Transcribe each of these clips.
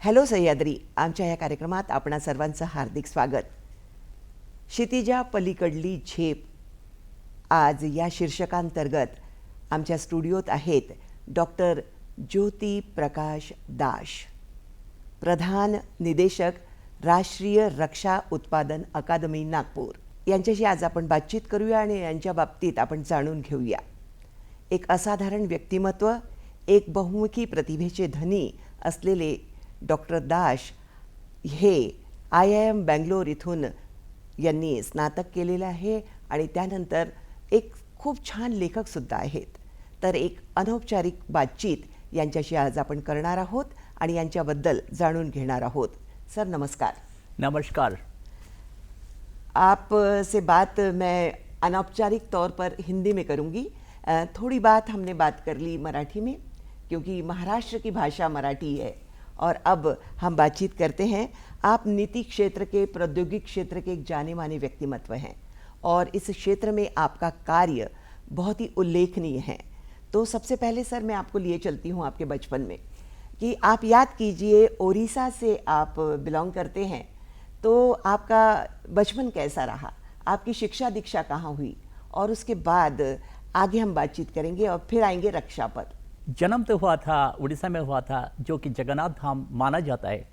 Hello Sahyadri, आमच्या या कार्यक्रमात आपणा सर्वांचं हार्दिक स्वागत. क्षितिजा पलीकडली झेप आज या शीर्षकांतर्गत आमच्या स्टुडिओत आहेत डॉक्टर ज्योती प्रकाश दाश, प्रधान निदेशक राष्ट्रीय रक्षा उत्पादन अकादमी नागपूर. यांच्याशी आज आपण बातचीत करूया आणि यांच्या बाबतीत आपण जाणून घेऊया. एक असाधारण व्यक्तिमत्व, एक बहुमुखी प्रतिभेचे धनी असलेले डॉक्टर दाश हे IIM बँगलोर इथून यांनी स्नातक केलेलं आहे आणि त्यानंतर एक खूप छान लेखकसुद्धा आहेत. तर एक अनौपचारिक बातचीत यांच्याशी आज आपण करणार आहोत आणि यांच्याबद्दल जाणून घेणार आहोत. सर नमस्कार. नमस्कार. आप से बात मैं अनौपचारिक तौर पर हिंदी में करूँगी. थोड़ी बात हमने बात कर ली मराठी में क्योंकि महाराष्ट्र की भाषा मराठी है. और अब हम बातचीत करते हैं. आप नीति क्षेत्र के, प्रौद्योगिक क्षेत्र के एक जाने माने व्यक्तिमत्व हैं और इस क्षेत्र में आपका कार्य बहुत ही उल्लेखनीय है. तो सबसे पहले सर मैं आपको लिए चलती हूँ आपके बचपन में कि आप याद कीजिए, ओडिशा से आप बिलोंग करते हैं, तो आपका बचपन कैसा रहा, आपकी शिक्षा दीक्षा कहाँ हुई, और उसके बाद आगे हम बातचीत करेंगे और फिर आएंगे रक्षा पर. जन्म तो हुआ था उड़ीसा में हुआ था, जो कि जगन्नाथ धाम माना जाता है,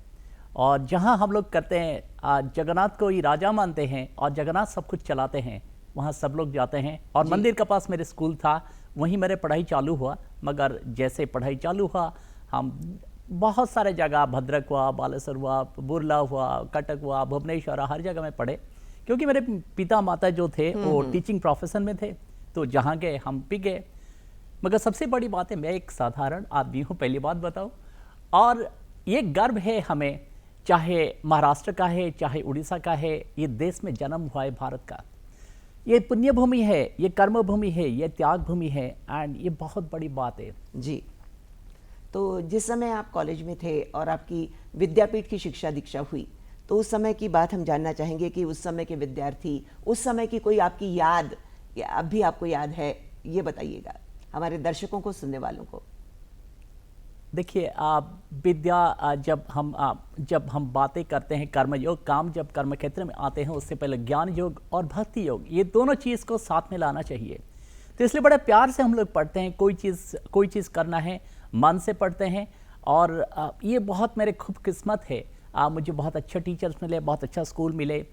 और जहाँ हम लोग करते हैं जगन्नाथ को ही राजा मानते हैं और जगन्नाथ सब कुछ चलाते हैं, वहाँ सब लोग जाते हैं. और मंदिर के पास मेरे स्कूल था, वहीं मेरे पढ़ाई चालू हुआ. मगर जैसे पढ़ाई चालू हुआ, हम बहुत सारे जगह, भद्रक हुआ, बालेश्वर हुआ, बुर्ला हुआ, कटक हुआ, भुवनेश्वर, हर जगह में पढ़े, क्योंकि मेरे पिता माता जो थे वो टीचिंग प्रोफेशन में थे. तो जहाँ गए हम भी गए. मगर सबसे बड़ी बात है, मैं एक साधारण आदमी हूँ, पहली बात बताऊँ. और ये गर्व है हमें, चाहे महाराष्ट्र का है चाहे उड़ीसा का है, ये देश में जन्म हुआ है भारत का. ये पुण्य भूमि है, ये कर्म भूमि है, ये त्याग भूमि है, एंड ये बहुत बड़ी बात है जी. तो जिस समय आप कॉलेज में थे और आपकी विद्यापीठ की शिक्षा दीक्षा हुई, तो उस समय की बात हम जानना चाहेंगे कि उस समय के विद्यार्थी, उस समय की कोई आपकी याद, या अब भी आपको याद है, ये बताइएगा हमारे दर्शकों को, सुनने वालों को. देखिए, विद्या जब हम बातें करते हैं, कर्मयोग, काम जब कर्म क्षेत्र में आते हैं, उससे पहले ज्ञान योग और भक्ति योग, ये दोनों चीज़ को साथ में लाना चाहिए. तो इसलिए बड़े प्यार से हम लोग पढ़ते हैं. कोई चीज़ करना है, मन से पढ़ते हैं. और ये बहुत मेरे खूब किस्मत है, मुझे बहुत अच्छे टीचर्स मिले, बहुत अच्छा स्कूल मिले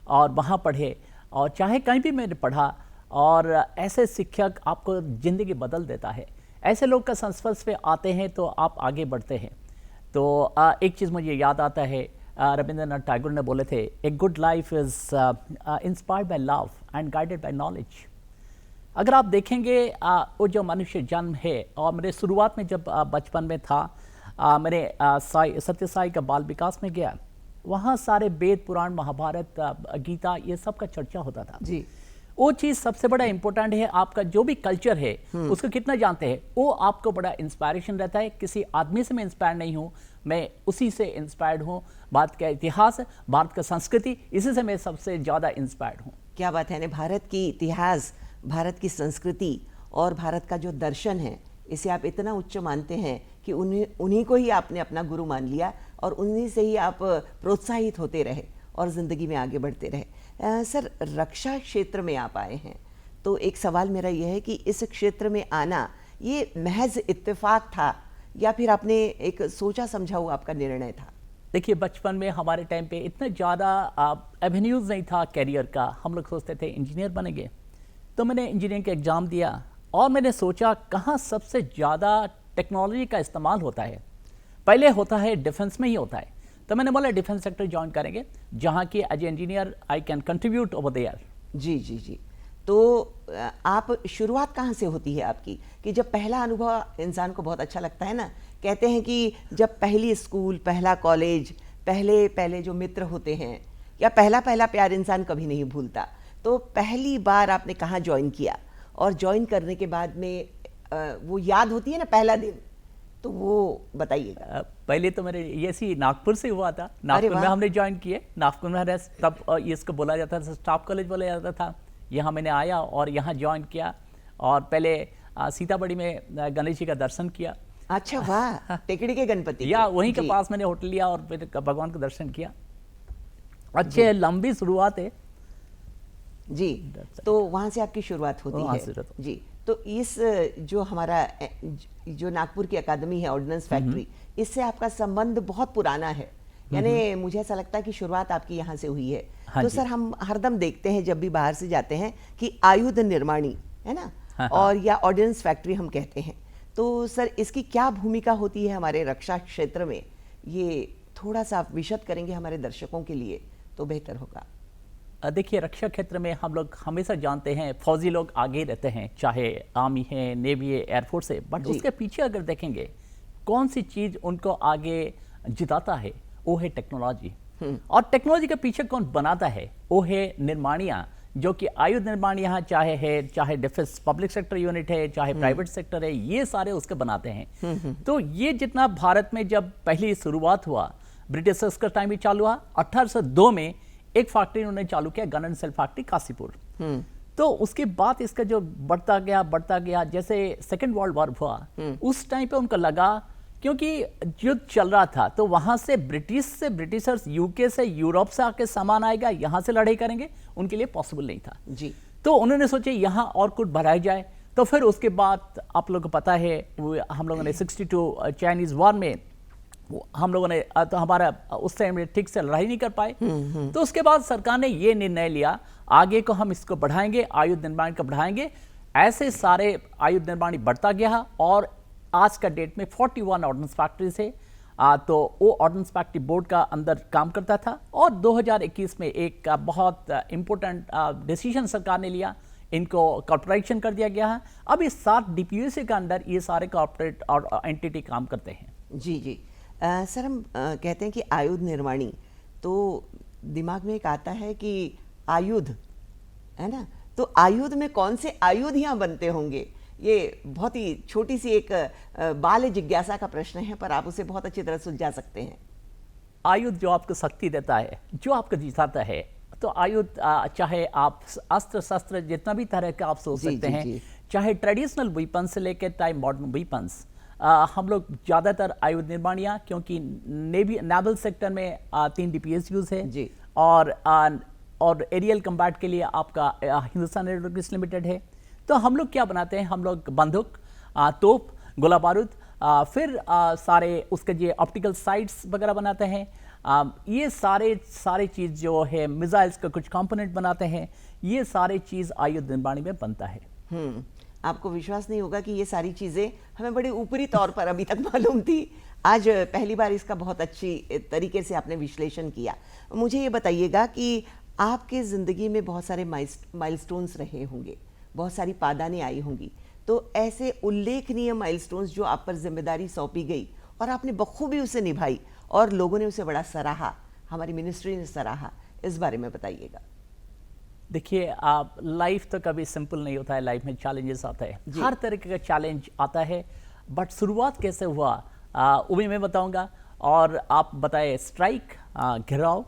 और वहाँ पढ़े. और चाहे कहीं भी मैंने पढ़ा, और ऐसे शिक्षक आपको ज़िंदगी बदल देता है. ऐसे लोग का संस्पर्श पे आते हैं तो आप आगे बढ़ते हैं. तो एक चीज़ मुझे याद आता है, रविंद्रनाथ टैगोर ने बोले थे, a good life is inspired by love and guided by knowledge. अगर आप देखेंगे वो जो मनुष्य जन्म है, और मेरे शुरुआत में जब बचपन में था, मेरे सत्य साई का बाल विकास में गया, वहाँ सारे वेद पुराण, महाभारत, गीता, ये सब का चर्चा होता था जी. वो चीज़ सबसे बड़ा इंपॉर्टेंट है. आपका जो भी कल्चर है उसको कितना जानते हैं, वो आपको बड़ा इंस्पायरेशन रहता है. किसी आदमी से मैं इंस्पायर नहीं हूँ, मैं उसी से इंस्पायर्ड हूँ. भारत का इतिहास, भारत का संस्कृति, इसी से मैं सबसे ज़्यादा इंस्पायर्ड हूँ. क्या बात है. भारत की इतिहास, भारत की संस्कृति और भारत का जो दर्शन है, इसे आप इतना उच्च मानते हैं कि उन्हीं को ही आपने अपना गुरु मान लिया और उन्हीं से ही आप प्रोत्साहित होते रहे और ज़िंदगी में आगे बढ़ते रहे. सर, रक्षा क्षेत्र में आप आए हैं, तो एक सवाल मेरा यह है कि इस क्षेत्र में आना ये महज इत्तेफाक था या फिर आपने एक सोचा समझा हुआ आपका निर्णय था? देखिए बचपन में हमारे टाइम पे इतना ज़्यादा एवेन्यूज़ नहीं था कैरियर का। हम लोग सोचते थे इंजीनियर बनेंगे, तो मैंने इंजीनियरिंग का एग्ज़ाम दिया और मैंने सोचा कहाँ सबसे ज़्यादा टेक्नोलॉजी का इस्तेमाल होता है। पहले होता है डिफेंस में ही होता है, तो मैंने बोला डिफेंस सेक्टर ज्वाइन करेंगे जहाँ की as a engineer I can contribute over there. जी जी जी। तो आप शुरुआत कहाँ से होती है आपकी, कि जब पहला अनुभव इंसान को बहुत अच्छा लगता है ना, कहते हैं कि जब पहली स्कूल, पहला कॉलेज, पहले पहले जो मित्र होते हैं या पहला पहला प्यार इंसान कभी नहीं भूलता। तो पहली बार आपने कहाँ ज्वाइन किया और ज्वाइन करने के बाद में वो याद होती है ना पहला दिन, तो वो बताइएगा। पहले तो मेरे ये सी नागपुर से हुआ था। नागपुर में हमने ज्वाइन किए। नागपुर में तब इसको बोला जाता था, स्टाफ कॉलेज बोला जाता था। यहाँ मैंने आया और यहाँ ज्वाइन किया और पहले सीतामढ़ी में गणेश जी का दर्शन किया। अच्छा वाह, टेकड़ी के गणपति या वहीं के पास मैंने होटल लिया और फिर भगवान का दर्शन किया। अच्छे लंबी शुरुआत है जी। तो वहाँ से आपकी शुरुआत होती है जी। तो इस जो हमारा जो नागपुर की अकादमी है ऑर्डिनेंस फैक्ट्री, इससे आपका संबंध बहुत पुराना है, यानी मुझे ऐसा लगता है कि शुरुआत आपकी यहाँ से हुई है। हाँ तो जी। सर हम हरदम देखते हैं जब भी बाहर से जाते हैं कि आयुध निर्माणी है ना, और या ऑर्डिनेंस फैक्ट्री हम कहते हैं। तो सर इसकी क्या भूमिका होती है हमारे रक्षा क्षेत्र में, ये थोड़ा सा आप विशद करेंगे हमारे दर्शकों के लिए तो बेहतर होगा। देखिए रक्षा क्षेत्र में हम लोग हमेशा जानते हैं फौजी लोग आगे रहते हैं, चाहे आर्मी है, नेवी है, एयरफोर्स है, बट उसके पीछे अगर देखेंगे कौन सी चीज़ उनको आगे जिताता है, वो है टेक्नोलॉजी। और टेक्नोलॉजी के पीछे कौन बनाता है, वो है निर्माणियाँ, जो कि आयुध निर्माण यहाँ चाहे डिफेंस पब्लिक सेक्टर यूनिट है, चाहे प्राइवेट सेक्टर है, ये सारे उसके बनाते हैं। तो ये जितना भारत में जब पहली शुरुआत हुआ, ब्रिटिशर्स का टाइम भी चालू हुआ। 1802 में एक फैक्ट्री उन्होंने चालू किया, gun and shell factory Kashipur. तो उसके बाद इसका जो बढ़ता गया, जैसे सेकेंड वर्ल्ड वॉर हुआ, उस टाइम पे उनको लगा, क्योंकि युद्ध चल रहा था, तो वहां से ब्रिटिशर्स यूके से, यूरोप से आके सामान आएगा, यहां से लड़ाई करेंगे, उनके लिए पॉसिबल नहीं था जी। तो उन्होंने सोचे यहाँ और कुछ बढ़ाया जाए। तो फिर उसके बाद आप लोगों को पता है हम लोगों ने 62 चाइनीज वॉर में हम लोगों ने तो हमारा उस टाइम ठीक से लड़ाई नहीं कर पाए। तो उसके बाद सरकार ने ये निर्णय लिया, आगे को हम इसको बढ़ाएंगे, आयुध निर्माण को बढ़ाएंगे। ऐसे सारे आयुध निर्माण बढ़ता गया और आज का डेट में 41 ऑर्डिनेंस फैक्ट्रीज है। तो वो ऑर्डिनेंस फैक्ट्री बोर्ड का अंदर काम करता था और 2021 में एक बहुत इंपॉर्टेंट डिसीजन सरकार ने लिया, इनको कॉर्पोरेशन कर दिया गया है। अब इस 7 डीपीयूसी के अंदर ये सारे कॉर्पोरेट और एंटिटी काम करते हैं। जी जी। सर हम कहते हैं कि आयुध निर्माणी, तो दिमाग में एक आता है कि आयुध है ना, तो आयुध में कौन से आयुध यहाँ बनते होंगे, ये बहुत ही छोटी सी एक बाल जिज्ञासा का प्रश्न है, पर आप उसे बहुत अच्छी तरह सुलझा सकते हैं। आयुध जो आपको शक्ति देता है, जो आपको जिताता है, तो आयुध चाहे आप अस्त्र शस्त्र जितना भी तरह का आप सोच सकते हैं, चाहे ट्रेडिशनल वेपन से लेकर चाहे मॉडर्न वेपन्स, हम लोग ज़्यादातर आयुध निर्माणियाँ, क्योंकि नेवल सेक्टर में 3 DPSUs है जी। और एरियल कम्बैट के लिए आपका हिंदुस्तान एरोनॉटिक्स लिमिटेड है। तो हम लोग क्या बनाते हैं, हम लोग बंदूक, तोप, गोला बारूद, फिर सारे उसके जो ऑप्टिकल साइट्स वगैरह बनाते हैं। ये सारे चीज़ जो है, मिसाइल्स का कुछ कंपोनेंट बनाते हैं, ये सारे चीज़ आयुध निर्माण में बनता है। आपको विश्वास नहीं होगा कि ये सारी चीज़ें हमें बड़े ऊपरी तौर पर अभी तक मालूम थी, आज पहली बार इसका बहुत अच्छी तरीके से आपने विश्लेषण किया। मुझे ये बताइएगा कि आपके ज़िंदगी में बहुत सारे माइलस्टोन्स रहे होंगे, बहुत सारी पादानें आई होंगी, तो ऐसे उल्लेखनीय माइलस्टोन्स जो आप पर जिम्मेदारी सौंपी गई और आपने बखूबी उसे निभाई और लोगों ने उसे बड़ा सराहा, हमारी मिनिस्ट्री ने सराहा, इस बारे में बताइएगा। देखिए, आप लाइफ तो कभी सिंपल नहीं होता है, लाइफ में चैलेंजेस आता है, हर तरीके का चैलेंज आता है, बट शुरुआत कैसे हुआ वो भी मैं बताऊंगा। और आप बताए स्ट्राइक, घिराव,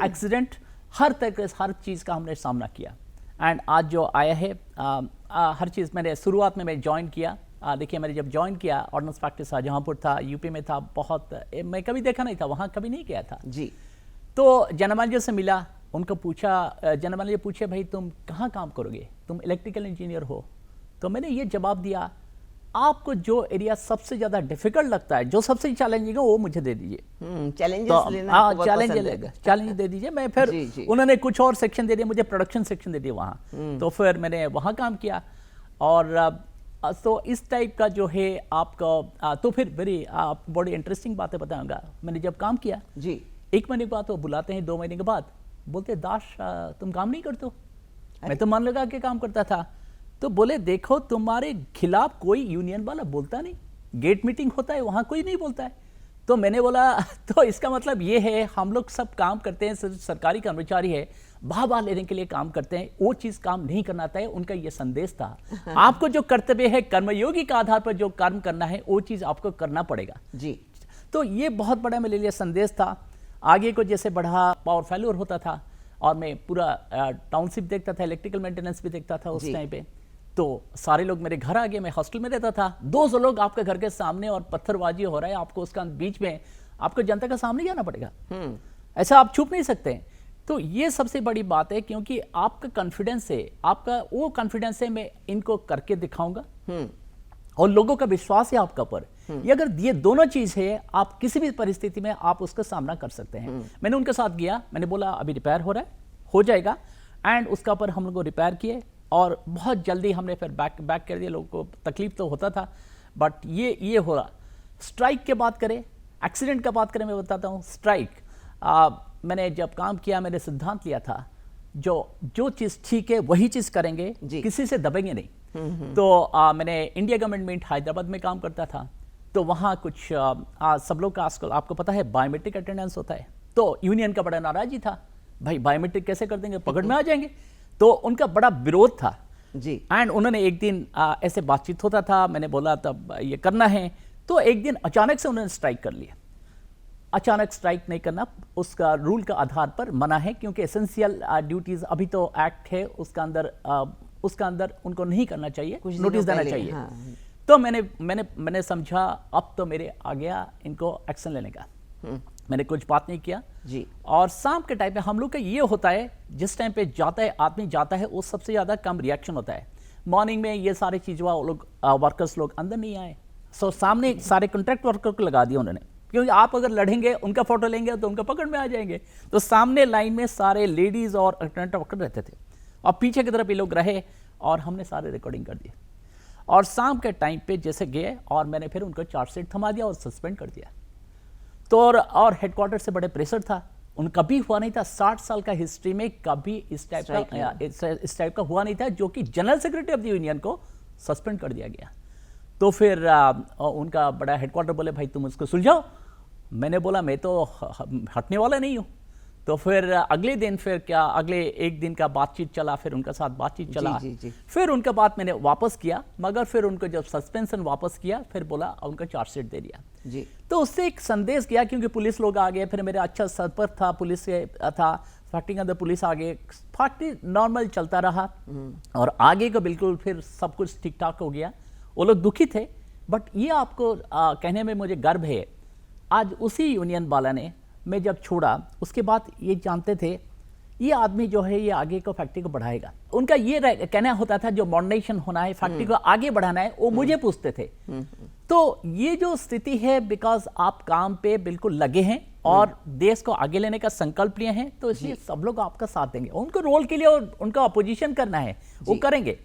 एक्सीडेंट, हर तरह हर चीज़ का हमने सामना किया। एंड आज जो आया है, हर चीज़ मैंने शुरुआत में मैं ज्वाइन किया। देखिए, मैंने जब ज्वाइन किया, ऑर्डिनेंस फैक्ट्री शाहजहाँपुर था, यूपी में था, बहुत मैं कभी देखा नहीं था, वहाँ कभी नहीं गया था जी। तो जनरल से मिला, उनको पूछा, जनरल पूछे भाई तुम कहाँ काम करोगे, तुम इलेक्ट्रिकल इंजीनियर हो। तो मैंने ये जवाब दिया आपको जो एरिया सबसे ज्यादा डिफिकल्ट लगता है, जो सबसे चैलेंजिंग है, वो मुझे दे दीजिए। चैलेंजेस लेना हाँ, आपको बहुत चैलेंज पसंद है। लेगा, चैलेंज दे दीजिए। मैं फिर जी, जी। उन्होंने कुछ और सेक्शन दे दिया, मुझे प्रोडक्शन सेक्शन दे दिया वहाँ, तो फिर मैंने वहाँ काम किया। और तो इस टाइप का जो है आपका, तो फिर मेरी बड़ी इंटरेस्टिंग बातें बताऊंगा। मैंने जब काम किया, जी 1 महीने के बाद वो बुलाते हैं, 2 महीने के बाद बोलते, दाश तुम काम नहीं करते हो? मैं तो मन लगा के काम करता था। तो बोले, देखो तुम्हारे खिलाफ कोई यूनियन वाला बोलता नहीं, गेट मीटिंग होता है वहाँ कोई नहीं बोलता है। तो मैंने बोला तो इसका मतलब ये है, हम लोग सब काम करते हैं, सरकारी कर्मचारी है, वाह लेने के लिए काम करते हैं, वो चीज काम नहीं करना चाहिए। उनका ये संदेश था, आपको जो कर्तव्य है कर्मयोगी के आधार पर जो कर्म करना है, वो चीज आपको करना पड़ेगा जी। तो ये बहुत बड़ा मेरे लिए संदेश था। आगे को जैसे बढ़ा, पावर फेल्योर होता था और मैं पूरा टाउनशिप देखता था, इलेक्ट्रिकल मेंटेनेंस भी देखता था उस जी। टाइम पे। तो सारे लोग मेरे घर आ गए, मैं हॉस्टल में रहता था, 200 लोग आपके घर के सामने और पत्थरबाजी हो रहा है, आपको उसका बीच में आपको जनता का सामने जाना पड़ेगा, ऐसा आप छुप नहीं सकते। तो ये सबसे बड़ी बात है, क्योंकि आपका कॉन्फिडेंस है, आपका वो कॉन्फिडेंस है, मैं इनको करके दिखाऊंगा और लोगों का विश्वास है आपका पर। ये अगर ये दोनों चीज है, आप किसी भी परिस्थिति में आप उसका सामना कर सकते हैं। मैंने उनके साथ गया, मैंने बोला अभी रिपेयर हो रहा है, हो जाएगा, एंड उसका पर हम लोग को रिपेयर किए और बहुत जल्दी हमने फिर बैक कर दिया। लोगों को तकलीफ तो होता था, बट ये हो रहा। स्ट्राइक की बात करें, एक्सीडेंट का बात करें, मैं बताता हूँ। स्ट्राइक, मैंने जब काम किया, मैंने सिद्धांत लिया था, जो चीज़ ठीक है वही चीज़ करेंगे, किसी से दबेंगे नहीं। तो मैंने इंडिया गवर्नमेंट में हैदराबाद में काम करता था, तो वहाँ कुछ सब लोग का आजकल आपको पता है बायोमेट्रिक अटेंडेंस होता है, तो यूनियन का बड़ा नाराजी था, भाई बायोमेट्रिक कैसे कर देंगे, पकड़ में आ जाएंगे। तो उनका बड़ा विरोध था जी। एंड उन्होंने एक दिन ऐसे बातचीत होता था, मैंने बोला तब ये करना है, तो एक दिन अचानक से उन्होंने स्ट्राइक कर लिया। अचानक स्ट्राइक नहीं करना, उसका रूल का आधार पर मना है, क्योंकि एसेंशियल ड्यूटीज अभी तो एक्ट है, उसका अंदर उनको नहीं करना चाहिए, नोटिस देना चाहिए। हाँ। तो मैंने समझा अब तो मेरे आ गया इनको एक्शन लेने का। मैंने कुछ बात नहीं किया जी। और शाम के टाइम पे हम लोग का ये होता है, जिस टाइम पे जाता है आदमी जाता है, वो सबसे ज्यादा कम रिएक्शन होता है। मॉर्निंग में ये सारी चीज़ वो लोग वर्कर्स लोग अंदर नहीं आए, सो सामने सारे कॉन्ट्रैक्ट वर्कर को लगा दिया उन्होंने, क्योंकि आप अगर लड़ेंगे, उनका फोटो लेंगे तो उनका पकड़ में आ जाएंगे। तो सामने लाइन में सारे लेडीज और कॉन्ट्रैक्ट वर्कर रहते थे और पीछे की तरफ ये लोग रहे और हमने सारे रिकॉर्डिंग कर दिए। और शाम के टाइम पे जैसे गए और मैंने फिर उनको चार्जशीट थमा दिया और सस्पेंड कर दिया। तो और हेडक्वार्टर से बड़े प्रेशर था, उन कभी हुआ नहीं था 60 साल का हिस्ट्री में, कभी इस टाइप का हुआ नहीं था, जो कि general secretary of the union को सस्पेंड कर दिया गया। तो फिर उनका बड़ा हेडक्वार्टर बोले, भाई तुम उसको सुलझाओ। मैंने बोला मैं तो हटने वाला नहीं हूँ। तो फिर अगले दिन फिर क्या, अगले एक दिन का बातचीत चला, फिर उनके साथ बातचीत चला। जी। फिर उनके बाद मैंने वापस किया, मगर फिर उनको जब सस्पेंशन वापस किया, फिर बोला उनका चार्जशीट दे दिया जी। तो उससे एक संदेश गया, क्योंकि पुलिस लोग आ गए, फिर मेरा अच्छा संपर्क था पुलिस से था, फैक्ट्री के अंदर पुलिस आ गए, फैक्ट्री नॉर्मल चलता रहा और आगे को बिल्कुल फिर सब कुछ ठीक ठाक हो गया। वो लोग दुखी थे, बट ये आपको कहने में मुझे गर्व है, आज उसी यूनियन वाला ने, मैं जब छोड़ा उसके बाद ये जानते थे ये आदमी जो है ये आगे को फैक्ट्री को बढ़ाएगा। उनका ये कहना होता था जो मॉडर्नाइजेशन होना है, फैक्ट्री को आगे बढ़ाना है, वो मुझे पूछते थे। तो ये जो स्थिति है, बिकॉज आप काम पे बिल्कुल लगे हैं और देश को आगे लेने का संकल्प लिए हैं, तो इसलिए सब लोग आपका साथ देंगे। उनको रोल के लिए उनका अपोजिशन करना है, वो करेंगे।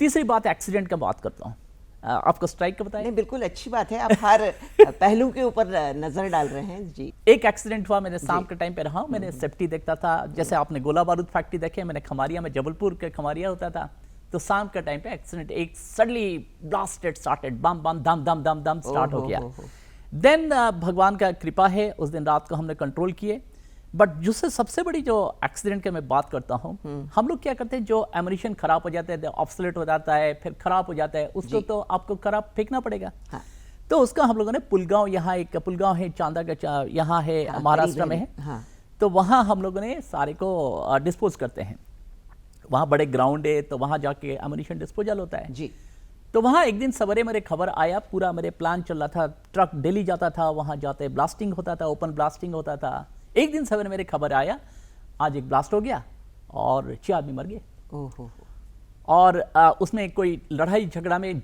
तीसरी बात एक्सीडेंट का बात करता हूँ, आपको स्ट्राइक का बताया। नहीं, बिल्कुल अच्छी बात है, आप हर पहलू के ऊपर नजर डाल रहे हैं जी। एक एक्सीडेंट हुआ, मैंने शाम के टाइम पे रहा, मैंने सेफ्टी देखता था, जैसे आपने गोला बारूद फैक्ट्री देखे, मैंने खमारिया में, जबलपुर के खमारिया होता था, तो शाम के टाइम पे एक्सीडेंट, एक सडनली ब्लास्टेड स्टार्टेड, बम बम दम दम दम दम स्टार्ट हो गया। देन भगवान का कृपा है, उस दिन रात को हमने कंट्रोल किए। बट जिससे सबसे बड़ी जो एक्सीडेंट की मैं बात करता हूँ, हम लोग क्या करते हैं, जो एमुनिशन खराब हो जाता है, ऑब्सोलेट हो जाता है, फिर खराब हो जाता है, उसको तो आपको खराब फेंकना पड़ेगा। हाँ। तो उसका हम लोगों ने पुलगांव, यहाँ एक पुलगांव है, चांदा का यहाँ है, हाँ, महाराष्ट्र में है। हाँ। तो वहाँ हम लोगों ने सारे को डिस्पोज करते हैं, वहाँ बड़े ग्राउंड है, तो वहाँ जाके एमुनिशन डिस्पोजल होता है जी। तो वहाँ एक दिन सवेरे मेरे खबर आया, पूरा मेरे प्लान चल रहा था, ट्रक डेली जाता था, वहाँ जाते ब्लास्टिंग होता था, ओपन ब्लास्टिंग होता था। एक दिन सवेरे मेरे खबर आया, आज एक ब्लास्ट हो गया और 6 आदमी मर गए। ओहो। और उसमें कोई लड़ाई झगड़ा में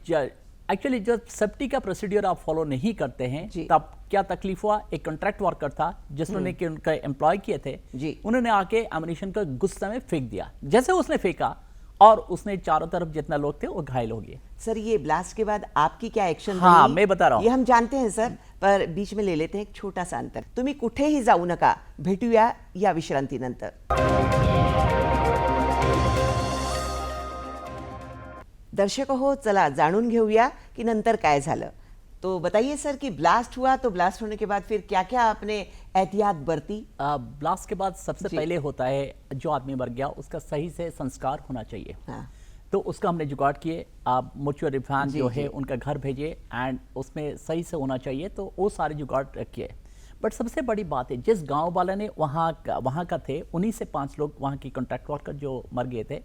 एक्चुअली जब सेफ्टी का प्रोसीड्यूर आप फॉलो नहीं करते हैं जी। तब क्या तकलीफ हुआ, एक कॉन्ट्रैक्ट वर्कर था जिसने कि उनका एम्प्लॉय किए थे जी। उन्होंने आके एमिनेशन को गुस्से में फेंक दिया। जैसे उसने फेंका और उसने चारों तरफ जितना लोग थे वो घायल हो गए। सर ये ब्लास्ट के बाद आपकी क्या एक्शन हाँ, रही? मैं बता रहा हूं। ये हम जानते हैं सर, पर बीच में ले लेते हैं एक छोटा सा अंतर। तुम्ही कुठेही जाऊ नका, भेटूया या विश्रांतीनंतर। दर्शक हो, चला जाणून घेऊया की नंतर काय झालं। तो बताइए सर कि ब्लास्ट हुआ तो ब्लास्ट होने के बाद फिर क्या क्या आपने एहतियात बरती? ब्लास्ट के बाद सबसे जी। पहले होता है जो आदमी मर गया उसका सही से संस्कार होना चाहिए। हाँ। तो उसका हमने जुगाड़ किए, आप मोचुअरी वैन जी, जो जी। है उनका घर भेजे एंड उसमें सही से होना चाहिए, तो वो सारे जुगाड़ किए। बट सबसे बड़ी बात है जिस गांव वाला ने वहाँ का थे उन्हीं से 5 लोग वहाँ की कॉन्ट्रैक्ट वर्कर जो मर गए थे,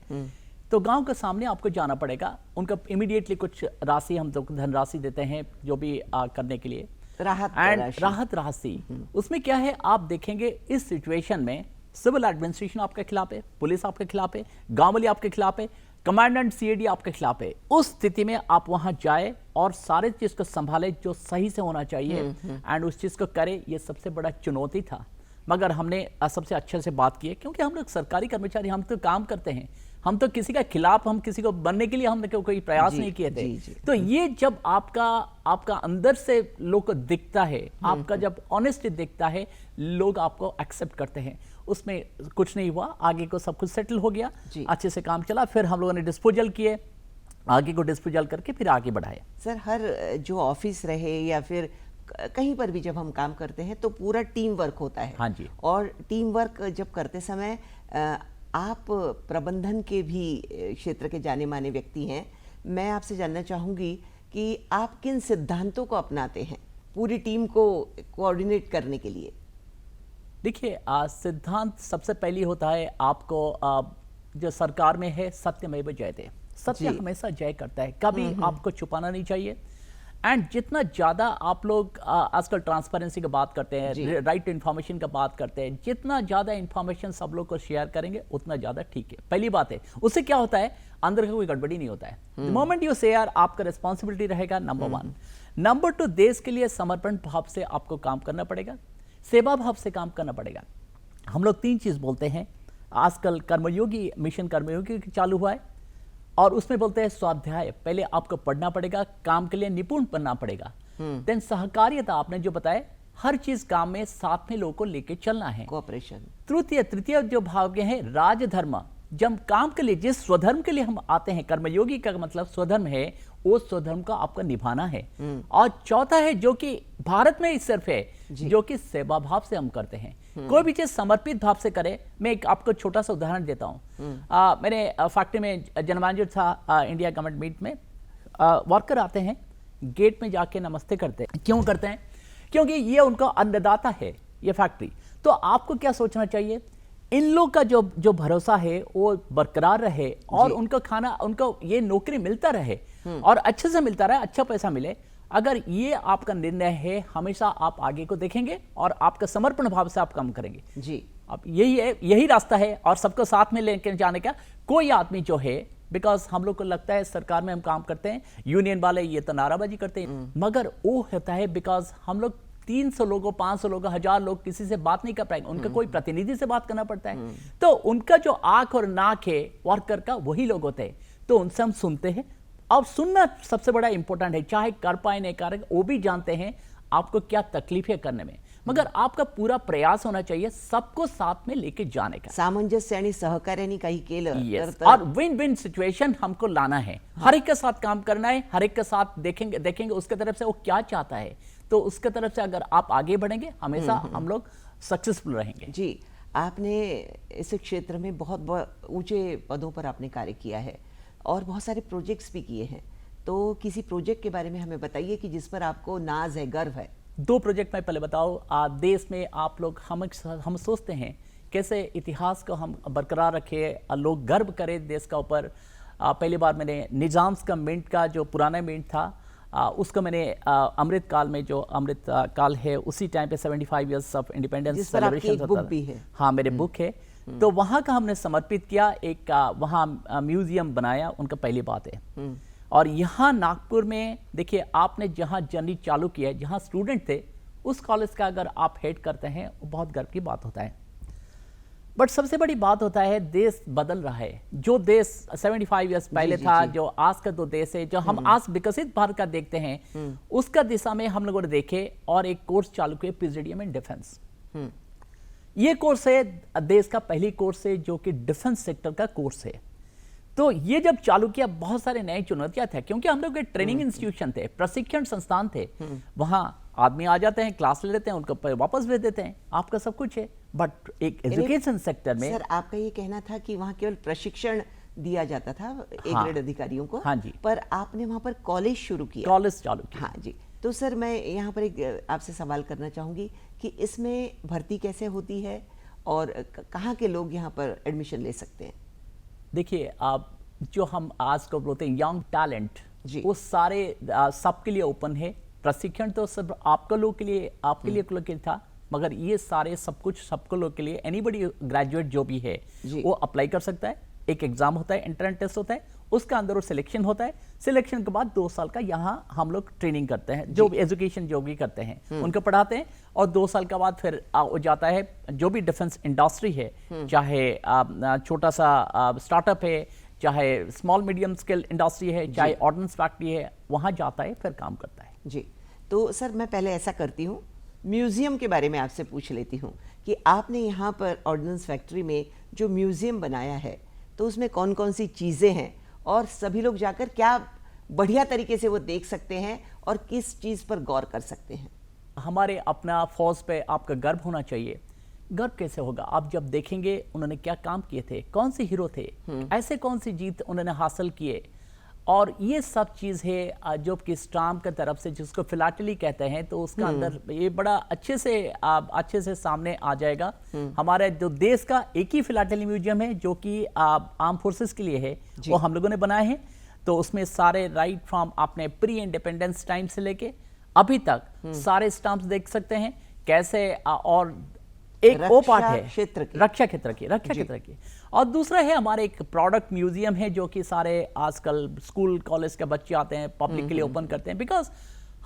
तो गांव के सामने आपको जाना पड़ेगा। उनका इमीडिएटली कुछ राशि हम तो धनराशि देते हैं जो भी करने के लिए राहत एंड राशि। राहत राशि। उसमें क्या है आप देखेंगे इस सिचुएशन में सिविल एडमिनिस्ट्रेशन आपके खिलाफ है, पुलिस आपके खिलाफ है, गांव वाले आपके खिलाफ है, कमांडेंट सीएडी आपके खिलाफ है। उस स्थिति में आप वहां जाए और सारे चीज को संभाले जो सही से होना चाहिए एंड उस चीज को करे, ये सबसे बड़ा चुनौती था। मगर हमने सबसे अच्छे से बात की है क्योंकि हम लोग सरकारी कर्मचारी, हम तो काम करते हैं, हम तो किसी का खिलाफ, हम किसी को बनने के लिए हमने कोई प्रयास जी, नहीं किए थे। जी, जी। तो ये जब आपका अंदर से लोग को दिखता है, आपका जब ऑनेस्टी दिखता है, लोग आपको एक्सेप्ट करते हैं। उसमें कुछ नहीं हुआ, आगे को सब कुछ सेटल हो गया, जी। अच्छे से काम चला। फिर हम लोगों ने डिस्पोजल किए, आगे को डिस्पोजल करके फिर आगे बढ़ाए। सर हर जो ऑफिस रहे या फिर कहीं पर भी जब हम काम करते हैं तो पूरा टीम वर्क होता है। हाँ जी। और टीम वर्क जब करते समय आप प्रबंधन के भी क्षेत्र के जाने माने व्यक्ति हैं। मैं आपसे जानना चाहूँगी कि आप किन सिद्धांतों को अपनाते हैं पूरी टीम को कोऑर्डिनेट करने के लिए? देखिए सिद्धांत सबसे पहली होता है आपको जो सरकार में है सत्यमेव जयते, सत्य जी। हमेशा जय करता है, कभी आपको छुपाना नहीं चाहिए। एंड जितना ज्यादा आप लोग आजकल ट्रांसपेरेंसी की बात करते जी। हैं, राइट इन्फॉर्मेशन का बात करते हैं, जितना ज्यादा इन्फॉर्मेशन सब लोग को शेयर करेंगे उतना ज्यादा ठीक है। पहली बात है, उससे क्या होता है अंदर का कोई गड़बड़ी नहीं होता है। मोमेंट यू शेयर आपका रिस्पॉन्सिबिलिटी रहेगा नंबर 1। नंबर 2, देश के लिए समर्पण भाव से आपको काम करना पड़ेगा, सेवा भाव से काम करना पड़ेगा। हम लोग 3 चीज बोलते हैं, आजकल कर्मयोगी मिशन कर्मयोगी चालू हुआ है और उसमें बोलते हैं स्वाध्याय, पहले आपको पढ़ना पड़ेगा, काम के लिए निपुण बनना पड़ेगा। देन सहकारिता, आपने जो बताया, हर चीज काम में साथ में लोगों को लेके चलना है। कोऑपरेशन। तृतीय जो भाव के हैं राजधर्म, जब काम के लिए जिस स्वधर्म के लिए हम आते हैं, कर्मयोगी का मतलब स्वधर्म है, वो स्वधर्म का आपको निभाना है। और चौथा है जो कि भारत में ही सिर्फ है, जो कि सेवा भाव से हम करते हैं। कोई भी चीज समर्पित भाव से करे। मैं एक आपको छोटा सा उदाहरण देता हूँ। मेरे फैक्ट्री में जनमांजूर था, इंडिया गवर्नमेंट मीट में वर्कर आते हैं, गेट में जाके नमस्ते करते हैं। क्यों करते हैं? क्योंकि ये उनका अन्नदाता है ये फैक्ट्री। तो आपको क्या सोचना चाहिए, इन लोग का जो भरोसा है वो बरकरार रहे और उनको खाना, उनको ये नौकरी मिलता रहे और अच्छे से मिलता रहे, अच्छा पैसा मिले। अगर ये आपका निर्णय है, हमेशा आप आगे को देखेंगे और आपका समर्पण भाव से आप काम करेंगे। जी। अब यही रास्ता है और सबको साथ में लेकर जाने का। कोई आदमी जो है, बिकॉज हम लोग को लगता है सरकार में हम काम करते हैं, यूनियन वाले ये तो नाराबाजी करते हैं, मगर वो होता है बिकॉज हम लोग 300 लोगों, 500 लोगों, 1000 लोग किसी से बात नहीं कर पाएंगे, उनका कोई प्रतिनिधि से बात करना पड़ता है। तो उनका जो आंख और नाक है वर्कर का, वही लोग होते हैं, तो उनसे हम सुनते हैं। अब सुनना सबसे बड़ा इंपॉर्टेंट है, चाहे कर पाए नहीं कर, वो भी जानते हैं आपको क्या तकलीफ है करने में, मगर आपका पूरा प्रयास होना चाहिए सबको साथ में लेके जाने का। सामंजस्य आणि सहकार्याने काही केलं Yes. तर और विन विन सिचुएशन हमको लाना है। हर एक के साथ काम करना है, हर एक के साथ देखेंगे उसके तरफ से वो क्या चाहता है, तो उसके तरफ से अगर आप आगे बढ़ेंगे, हमेशा हम लोग सक्सेसफुल रहेंगे। जी। आपने इस क्षेत्र में बहुत ऊंचे पदों पर आपने कार्य किया है और बहुत सारे प्रोजेक्ट्स भी किए हैं। तो किसी प्रोजेक्ट के बारे में हमें बताइए कि जिस पर आपको नाज है, गर्व है। 2 प्रोजेक्ट में पहले बताओ। देश में आप लोग हम सोचते हैं कैसे इतिहास को हम बरकरार रखें, लोग गर्व करें देश का ऊपर। पहली बार मैंने निजाम्स का मिंट का जो पुराना मिंट था, उसको मैंने अमृत काल में, जो अमृत काल है उसी टाइम पे 75 इयर्स ऑफ इंडिपेंडेंस जिस पर आपकी एक बुक भी है। हाँ, मेरे बुक है। तो वहाँ का हमने समर्पित किया, एक वहाँ म्यूजियम बनाया, उनका पहली बात है। और यहाँ नागपुर में देखिए, आपने जहाँ जर्नी चालू किया है, जहाँ स्टूडेंट थे, उस कॉलेज का अगर आप हेड करते हैं, वो बहुत गर्व की बात होता है। बट सबसे बड़ी बात होता है, देश बदल रहा है। जो देश 75 ईयर्स पहले था, जो आज का दो देश है, जो हम आज विकसित भारत का देखते हैं, उसका दिशा में हम लोगों ने देखे और एक कोर्स चालू किया, पीजीडीएम इन डिफेंस। ये कोर्स है देश का पहली कोर्स है जो कि डिफेंस सेक्टर का कोर्स है। तो ये जब चालू किया, बहुत सारे नई चुनौतियां थे, क्योंकि हम लोग एक ट्रेनिंग इंस्टीट्यूशन थे, प्रशिक्षण संस्थान थे। वहां आदमी आ जाते हैं, क्लास ले लेते हैं, उनको वापस भेज देते हैं, आपका सब कुछ है। बट एक एजुकेशन सेक्टर में सर, आपका ये कहना था कि वहाँ केवल प्रशिक्षण दिया जाता था एक ग्रेड अधिकारियों को। हाँ जी। पर आपने वहाँ पर कॉलेज शुरू किया। कॉलेज चालू किया। हाँ जी। तो सर, मैं यहाँ पर एक आपसे सवाल करना चाहूँगी कि इसमें भर्ती कैसे होती है और कहाँ के लोग यहाँ पर एडमिशन ले सकते हैं? देखिए, आप जो हम आज को बोलते हैं यंग टैलेंट, वो सारे सबके लिए ओपन है। प्रशिक्षण तो सब आपके लोग के लिए, आपके लोग के लिए था, मगर ये सारे सब कुछ सबको लोग के लिए, एनीबडी ग्रेजुएट जो भी है वो अप्लाई कर सकता है। एक एग्जाम होता है, एंट्रेंस टेस्ट होता है, उसका अंदर वो सिलेक्शन होता है। सिलेक्शन के बाद 2 साल का यहाँ हम लोग ट्रेनिंग करते हैं, जो एजुकेशन जो भी करते हैं उनको पढ़ाते हैं, और 2 साल के बाद फिर वो जाता है जो भी डिफेंस इंडस्ट्री है, चाहे छोटा सा स्टार्टअप है, चाहे स्मॉल मीडियम स्केल इंडस्ट्री है, चाहे ऑर्डिनेंस फैक्ट्री है, वहाँ जाता है, फिर काम करता है। जी। तो सर, मैं पहले ऐसा करती हूँ, म्यूजियम के बारे में आपसे पूछ लेती हूँ कि आपने यहाँ पर ऑर्डिनेंस फैक्ट्री में जो म्यूजियम बनाया है, तो उसमें कौन कौन सी चीज़ें हैं और सभी लोग जाकर क्या बढ़िया तरीके से वो देख सकते हैं और किस चीज़ पर गौर कर सकते हैं? हमारे अपना फौज पे आपका गर्व होना चाहिए। गर्व कैसे होगा? आप जब देखेंगे उन्होंने क्या काम किए थे, कौन से हीरो थे, ऐसे कौन सी जीत उन्होंने हासिल किए, और ये सब चीज़ है जो कि स्टाम्प की तरफ से, जिसको फिलाटली कहते हैं, तो उसका अंदर ये बड़ा अच्छे से सामने आ जाएगा। हमारे जो देश का एक ही फिलाटली म्यूजियम है जो कि आर्म फोर्सेस के लिए है, वो हम लोगों ने बनाए हैं। तो उसमें सारे राइट फ्रॉम आपने प्री इंडिपेंडेंस टाइम से लेके अभी तक सारे स्टाम्प्स देख सकते हैं कैसे, और एक वो पार्ट है रक्षा क्षेत्र की, और दूसरा है हमारे एक प्रोडक्ट म्यूजियम है जो कि सारे आजकल स्कूल कॉलेज के बच्चे आते हैं, पब्लिक के लिए ओपन करते हैं, बिकॉज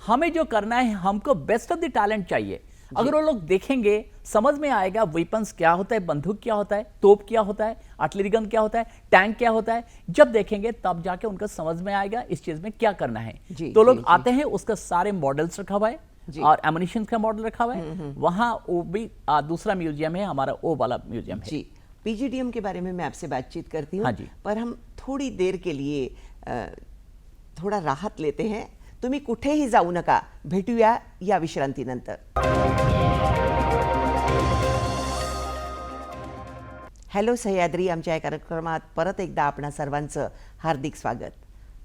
हमें जो करना है, हमको बेस्ट ऑफ द टैलेंट चाहिए। अगर वो लोग देखेंगे, समझ में आएगा वेपन्स क्या होता है, बंदूक क्या होता है, तोप क्या होता है, आर्टिलरी गन क्या होता है, टैंक क्या होता है, जब देखेंगे तब जाके उनको समझ में आएगा इस चीज में क्या करना है। तो लोग आते हैं, उसका सारे मॉडल्स रखा हुआ है और एमुनिशन का मॉडल रखा हुआ है। वहां वो भी दूसरा म्यूजियम है, हमारा वो वाला म्यूजियम है। जी। पीजीडीएम के बारे में मैं आपसे बातचीत करती हूँ। हाँ जी। पर हम थोड़ी देर के लिए थोड़ा राहत लेते हैं। तुम्ही कुठेही जाऊ नका, भेटूया या विश्रांतीनंतर। हॅलो सह्याद्री, आमच्या या कार्यक्रमात परत एकदा आपणा सर्वांचं हार्दिक स्वागत।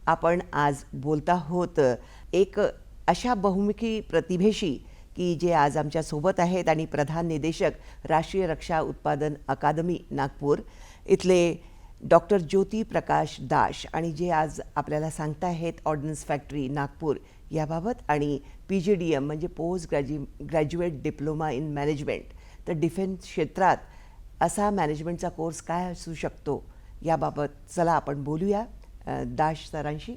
आपण आज बोलत आहोत एक अशा बहुमुखी प्रतिभेशी की जे आज आमच्या सोबत आहेत आणि प्रधान निदेशक राष्ट्रीय रक्षा उत्पादन अकादमी नागपूर इथले डॉक्टर ज्योती प्रकाश दास, आणि जे आज आपल्याला सांगता आहेत ऑर्डिनन्स फॅक्टरी नागपूर याबाबत आणि पीजीडीएम म्हणजे post graduate diploma in management. तर डिफेन्स क्षेत्रात असा मॅनेजमेंटचा कोर्स काय असू शकतो याबाबत चला आपण बोलूया दास सरांशी।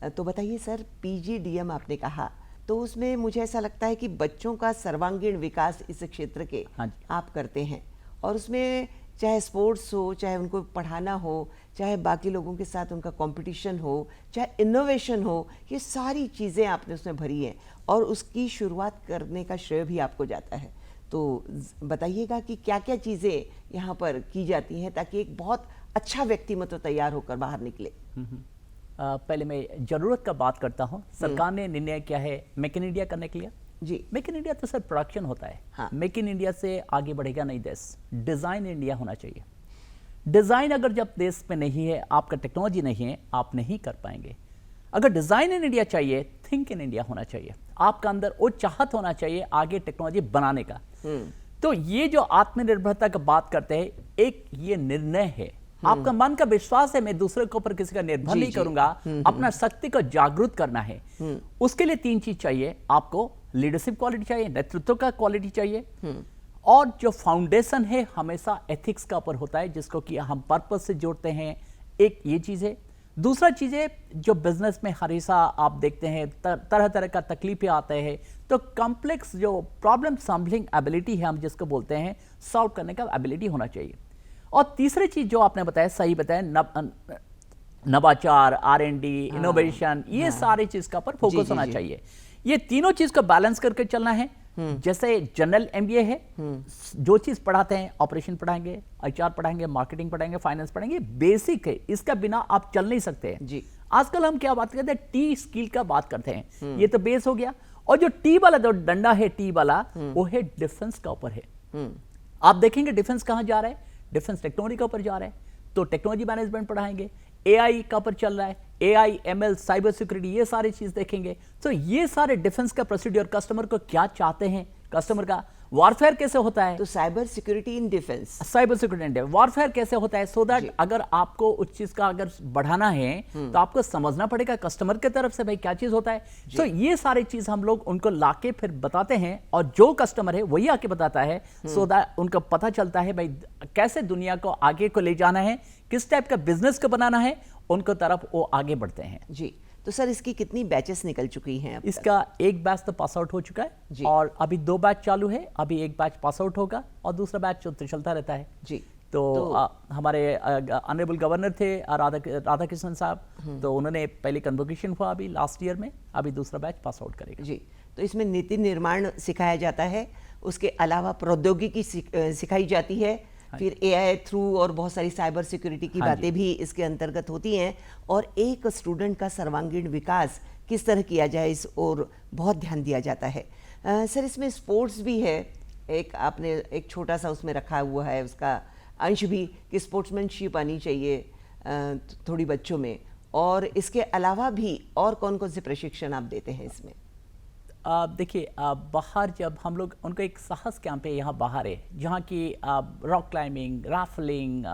तो बताइए सर, पीजीडीएम आपने कहा, तो उसमें मुझे ऐसा लगता है कि बच्चों का सर्वांगीण विकास इस क्षेत्र के आप करते हैं, और उसमें चाहे स्पोर्ट्स हो, चाहे उनको पढ़ाना हो, चाहे बाकी लोगों के साथ उनका कंपटीशन हो, चाहे इनोवेशन हो, ये सारी चीज़ें आपने उसमें भरी हैं और उसकी शुरुआत करने का श्रेय भी आपको जाता है। तो बताइएगा कि क्या क्या चीज़ें यहाँ पर की जाती हैं ताकि एक बहुत अच्छा व्यक्तिमत्व तैयार होकर बाहर निकले। पहले मैं जरूरत का बात करता हूँ। सरकार ने निर्णय किया है मेक इन इंडिया करने के लिए। जी। मेक इन इंडिया तो सर प्रोडक्शन होता है। हाँ। मेक इन इंडिया से आगे बढ़ेगा नहीं देश, डिजाइन इंडिया होना चाहिए। डिजाइन अगर जब देश में नहीं है, आपका टेक्नोलॉजी नहीं है, आप नहीं कर पाएंगे। अगर डिजाइन इन इंडिया चाहिए, थिंक इन इंडिया होना चाहिए। आपका अंदर वो चाहत होना चाहिए आगे टेक्नोलॉजी बनाने का। तो ये जो आत्मनिर्भरता की बात करते हैं, एक ये निर्णय है, आपका मन का विश्वास है मैं दूसरे के ऊपर किसी का निर्भर नहीं करूंगा, अपना शक्ति को जागरूक करना है। उसके लिए 3 चीज चाहिए आपको। लीडरशिप क्वालिटी चाहिए, नेतृत्व का क्वालिटी चाहिए, और जो फाउंडेशन है हमेशा एथिक्स का ऊपर होता है, जिसको कि हम पर्पस से जोड़ते हैं। एक ये चीज है। दूसरा चीज़ है जो बिजनेस में हमेशा आप देखते हैं तरह तरह का तकलीफें आते हैं, तो कॉम्प्लेक्स जो प्रॉब्लम सॉल्विंग एबिलिटी है हम जिसको बोलते हैं, सॉल्व करने का एबिलिटी होना चाहिए। और तीसरी चीज़ जो आपने बताया, सही बताया, नवाचार, R&D, इनोवेशन, ये सारी चीज़ का पर फोकस होना चाहिए। ये तीनों चीज़ को बैलेंस करके चलना है। जैसे जनरल MBA है, जो चीज पढ़ाते हैं, ऑपरेशन पढ़ाएंगे, HR पढ़ाएंगे, मार्केटिंग पढ़ाएंगे, फाइनेंस पढ़ाएंगे, बेसिक है, इसका बिना आप चल नहीं सकते हैं जी। आजकल हम क्या बात करते हैं, टी स्किल का बात करते हैं, ये तो बेस हो गया। और जो टी वाला जो डंडा है, टी वाला, वो है डिफेंस का ऊपर है। आप देखेंगे डिफेंस कहां जा रहा है, डिफेंस टेक्नोलॉजी का ऊपर जा रहा है, तो टेक्नोलॉजी मैनेजमेंट पढ़ाएंगे, AI का ऊपर चल रहा है, AI, ML, साइबर सिक्योरिटी, ये सारी चीज देखेंगे। तो ये सारे डिफेंस का प्रोसीड्योर, कस्टमर को क्या चाहते हैं, कस्टमर का वॉरफेयर कैसे होता है, तो cyber security in defence, cyber security warfare कैसे होता है, सो दैट अगर आपको उस चीज का अगर बढ़ाना है तो आपको समझना पड़ेगा कस्टमर की तरफ से भाई क्या चीज होता है। तो ये सारी चीज हम लोग उनको लाके फिर बताते हैं, और जो कस्टमर है वही आके बताता है, सो दैट उनको पता चलता है भाई कैसे दुनिया को आगे को ले जाना है, किस टाइप का बिजनेस को बनाना है, उनको तरफ वो आगे बढ़ते हैं। जी। तो सर इसकी कितनी बैचेस निकल चुकी हैं अब तक? इसका एक बैच तो पास आउट हो चुका है, और अभी 2 बैच चालू है। अभी एक बैच पास आउट होगा और दूसरा बैच तो चलता रहता है जी। तो हमारे ऑनरेबल गवर्नर थे राधा कृष्णन साहब, तो उन्होंने पहले कन्वोकेशन हुआ अभी लास्ट ईयर में, अभी दूसरा बैच पास आउट करेगा जी। तो इसमें नीति निर्माण सिखाया जाता है, उसके अलावा प्रौद्योगिकी सिखाई जाती है, फिर AI थ्रू और बहुत सारी साइबर सिक्योरिटी की बातें भी इसके अंतर्गत होती हैं, और एक स्टूडेंट का सर्वांगीण विकास किस तरह किया जाए इस और बहुत ध्यान दिया जाता है। सर इसमें स्पोर्ट्स भी है, एक आपने एक छोटा सा उसमें रखा हुआ है उसका अंश भी कि स्पोर्ट्समैनशिप आनी चाहिए थोड़ी बच्चों में, और इसके अलावा भी और कौन कौन से प्रशिक्षण आप देते हैं इसमें? देखिए, बाहर जब हम लोग उनको एक साहस कैंप है यहाँ बाहर है, जहाँ की रॉक क्लाइंबिंग, राफ्लिंग,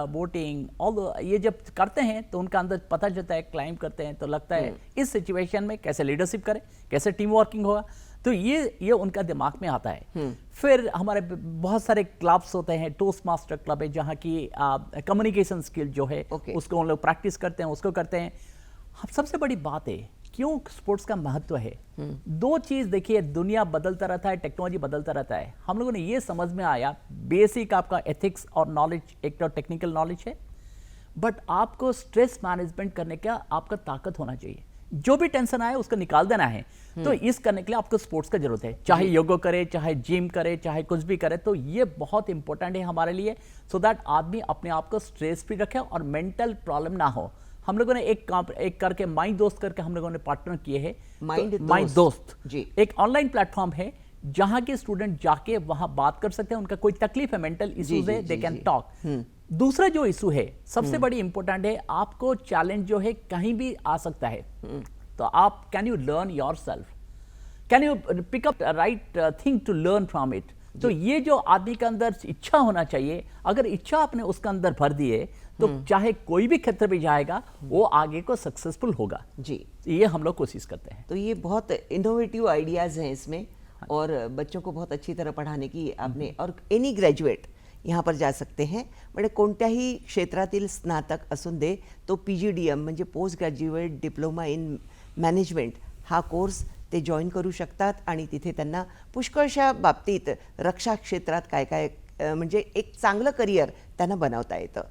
बोटिंग, ऑल ये जब करते हैं तो उनका अंदर पता चलता है, क्लाइंब करते हैं तो लगता है इस सिचुएशन में कैसे लीडरशिप करें, कैसे टीम वर्किंग होगा, तो ये उनका दिमाग में आता है। फिर हमारे बहुत सारे क्लब्स होते हैं, टोस्ट मास्टर क्लब है, जहाँ की कम्युनिकेशन स्किल जो है उसको हम लोग प्रैक्टिस करते हैं, उसको करते हैं। सबसे बड़ी बात है क्यों स्पोर्ट्स का महत्व है, 2 चीज देखिए, दुनिया बदलता रहता है, टेक्नोलॉजी बदलता रहता है। हम लोगों ने ये समझ में आया, बेसिक आपका एथिक्स और नॉलेज एक तो टेक्निकल नॉलेज है, बट आपको स्ट्रेस मैनेजमेंट करने का आपका ताकत होना चाहिए। जो भी टेंशन आए उसको निकाल देना है, तो इस करने के लिए आपको स्पोर्ट्स का जरूरत है, चाहे योगा करे, चाहे जिम करे, चाहे कुछ भी करे, तो ये बहुत इंपॉर्टेंट है हमारे लिए, सो दैट आदमी अपने आप को स्ट्रेस फ्री रखे और मेंटल प्रॉब्लम ना हो। हम लोगों ने एक करके माइंड दोस्त करके हम लोगों ने पार्टनर किए हैं, माइंड दोस्त जी, एक ऑनलाइन प्लेटफॉर्म है जहां के स्टूडेंट जाके वहां बात कर सकते हैं, उनका कोई तकलीफ है, मेंटल इश्यूज है, दे कैन टॉक। दूसरा जो इशू है सबसे बड़ी इंपॉर्टेंट है, आपको चैलेंज जो है कहीं भी आ सकता है, तो आप can you learn yourself, can you pick up right thing to learn from it. तो ये जो आदमी के अंदर इच्छा होना चाहिए, अगर इच्छा आपने उसके अंदर भर दिए तो चाहे कोई भी क्षेत्र में जाएगा वो आगे को सक्सेसफुल होगा जी। ये हम लोग कोशिश करते हैं। तो ये बहुत इनोवेटिव आइडियाज हैं इसमें, और बच्चों को बहुत अच्छी तरह पढ़ाने की आपने, और एनी ग्रॅज्युएट यहाँ पर जा सकते हैं, म्हणजे कोणत्याही क्षेत्रातील स्नातक असून दे तो PGDM म्हणजे post graduate diploma in management हा कोर्स ते जॉईन करू शकतात, आणि तिथे त्यांना पुष्कळशा बाबतीत रक्षा क्षेत्रात काय काय म्हणजे एक चांगलं करिअर त्यांना बनवता येतं।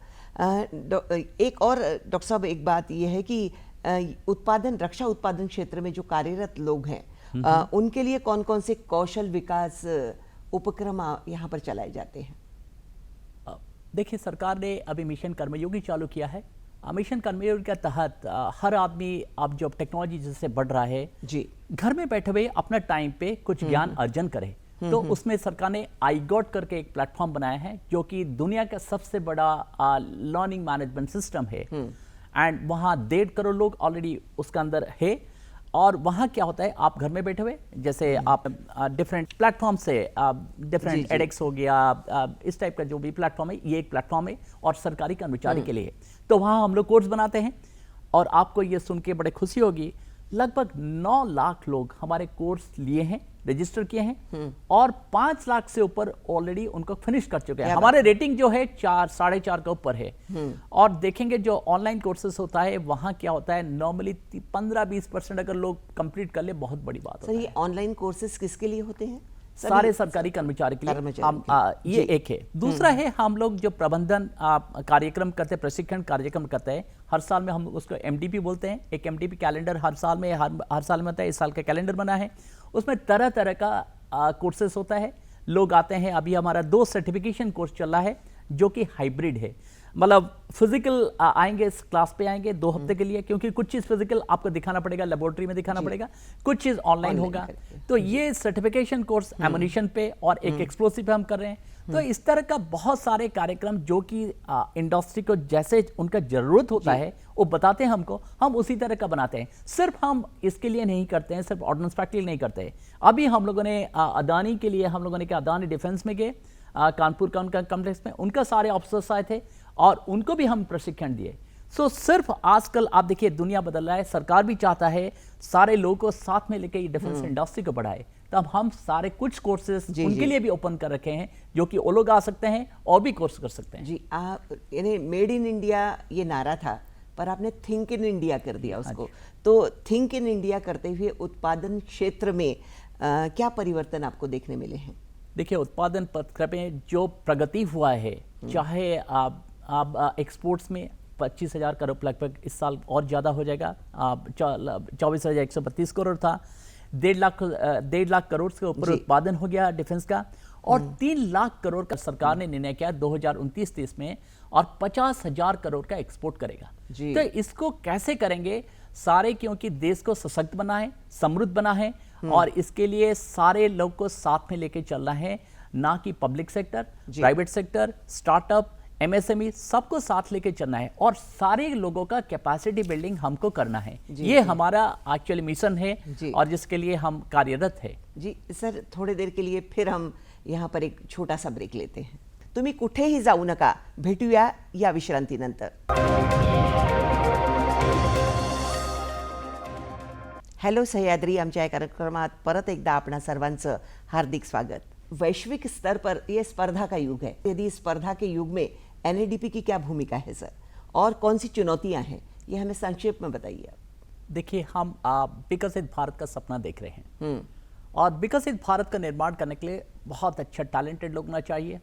एक और डॉक्टर साहब एक बात यह है कि रक्षा उत्पादन क्षेत्र में जो कार्यरत लोग हैं उनके लिए कौन कौन से कौशल विकास उपक्रम यहाँ पर चलाए जाते हैं? देखिए, सरकार ने अभी मिशन कर्मयोगी चालू किया है। मिशन कर्मयोगी के तहत हर आदमी अब जब टेक्नोलॉजी जैसे बढ़ रहा है जी, घर में बैठे हुए अपना टाइम पे कुछ ज्ञान अर्जन करे, तो उसमें सरकार ने iGOT करके एक प्लेटफॉर्म बनाया है जो कि दुनिया का सबसे बड़ा लर्निंग मैनेजमेंट सिस्टम है, एंड वहाँ 1.5 करोड़ लोग ऑलरेडी उसके अंदर है। और वहाँ क्या होता है, आप घर में बैठे हुए जैसे आप डिफरेंट प्लेटफॉर्म से डिफरेंट एडेक्स हो गया, इस टाइप का जो भी प्लेटफॉर्म है, ये एक प्लेटफॉर्म है और सरकारी कर्मचारी के लिए, तो वहाँ हम लोग कोर्स बनाते हैं। और आपको ये सुन के बड़े खुशी होगी, लगभग 9 लाख लोग हमारे कोर्स लिए हैं, रजिस्टर किए हैं और 5 लाख से ऊपर ऑलरेडी उनको फिनिश कर चुके हैं। हमारे रेटिंग जो है 4, 4.5 के ऊपर है। और देखेंगे जो ऑनलाइन कोर्सेज होता है वहां क्या होता है, नॉर्मली 15-20% अगर लोग कंप्लीट कर ले बहुत बड़ी बात होती है। सर, ये ऑनलाइन कोर्सेज किसके लिए होते हैं? सारे सरकारी कर्मचारी के लिए हम ये एक है। दूसरा है हम लोग जो प्रबंधन कार्यक्रम करते हैं, प्रशिक्षण कार्यक्रम करते हैं, हर साल में हम उसको एमडीपी बोलते हैं। एक एमडीपी कैलेंडर हर साल में होता है। इस साल का कैलेंडर बना है, उसमें तरह तरह का कोर्सेस होता है। लोग आते हैं। अभी हमारा 2 सर्टिफिकेशन कोर्स चल रहा है जो कि हाइब्रिड है, मतलब फिजिकल आएंगे, इस क्लास पे आएंगे 2 हफ्ते के लिए, क्योंकि कुछ चीज फिजिकल आपको दिखाना पड़ेगा, लेबोरेटरी में दिखाना पड़ेगा, कुछ चीज ऑनलाइन होगा। तो ये सर्टिफिकेशन कोर्स एमुनिशन पे और एक एक्सप्लोसिव पे हम कर रहे हैं। तो इस तरह का बहुत सारे कार्यक्रम जो कि इंडस्ट्री को जैसे उनका जरूरत होता है वो बताते हैं हमको, हम उसी तरह का बनाते हैं। सिर्फ हम इसके लिए नहीं करते हैं, सिर्फ ऑर्डिनेंस फैक्ट के लिए नहीं करते हैं। अभी हम लोगों ने अदानी के लिए हम लोगों ने क्या, अदानी डिफेंस में गए, कानपुर का उनका कॉम्प्लेक्स में, उनका सारे ऑफिसर्स आए थे और उनको भी हम प्रशिक्षण दिए। सो सिर्फ आजकल आप देखिए दुनिया बदल रहा है, सरकार भी चाहता है सारे लोगों को साथ में लेके डिफेंस इंडस्ट्री को बढ़ाए। तब हम सारे कुछ कोर्सेज उनके लिए भी ओपन कर रखे हैं जो कि वो लोग आ सकते हैं और भी कोर्स कर सकते हैं। जी, आप यानी मेड इन इंडिया ये नारा था, पर आपने थिंक इन इंडिया कर दिया उसको। तो थिंक इन इंडिया करते हुए उत्पादन क्षेत्र में क्या परिवर्तन आपको देखने मिले हैं? देखिए, उत्पादन पत्र में जो प्रगति हुआ है, चाहे आप एक्सपोर्ट्स में 25,000 करोड़ लगभग इस साल और ज़्यादा हो जाएगा। 24,132 करोड़ था, 1.5 लाख करोड़ से ऊपर उत्पादन हो गया डिफेंस का, और 3 लाख करोड़ का सरकार ने निर्णय किया 2029-30 में, और 50,000 करोड़ का एक्सपोर्ट करेगा। तो इसको कैसे करेंगे सारे, क्योंकि देश को सशक्त बना है, समृद्ध बना है, और इसके लिए सारे लोग को साथ में लेके चलना है, ना कि public sector, private sector, startup, MSME, सबको साथ लेके चलना है और सारे लोगों का कैपेसिटी बिल्डिंग हमको करना है। ये हमारा एक्चुअली मिशन है और जिसके लिए हम कार्यरत है। जी सर, थोड़ी देर के लिए फिर हम यहाँ पर एक छोटा सा ब्रेक लेते हैं। तुम्ही कुठेही जाऊ नका, भेटूया या विश्रांतीनंतर। हॅलो सह्याद्री, आमच्या या कार्यक्रमात परत एकदा आपणा सर्वांचं हार्दिक स्वागत। वैश्विक स्तर पर यह स्पर्धा का युग है। यदि स्पर्धा के युग में एनएडीपी की क्या भूमिका है सर, और कौन सी चुनौतियां हैं, ये हमें संक्षेप में बताइए। देखिए, हम विकसित भारत का सपना देख रहे हैं और विकसित भारत का निर्माण करने के लिए बहुत अच्छा टैलेंटेड लोग होना चाहिए।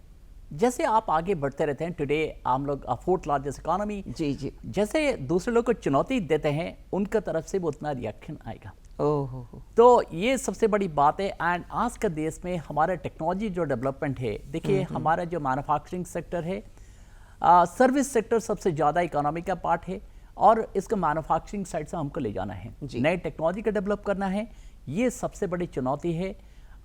जैसे आप आगे बढ़ते रहते हैं, टुडे हम लोग 4th लार्जेस्ट इकोनॉमी, जी, जैसे दूसरे लोग को चुनौती देते हैं उनका तरफ से वो उतना रिएक्शन आएगा। ओहो, तो ये सबसे बड़ी बात है। एंड आज के देश में हमारा टेक्नोलॉजी जो डेवलपमेंट है, देखिए हमारा जो मैन्युफैक्चरिंग सेक्टर है, सर्विस सेक्टर सबसे ज़्यादा इकोनॉमी का पार्ट है, और इसको मैन्युफैक्चरिंग साइड से हमको ले जाना है, नए टेक्नोलॉजी का डेवलप करना है। ये सबसे बड़ी चुनौती है।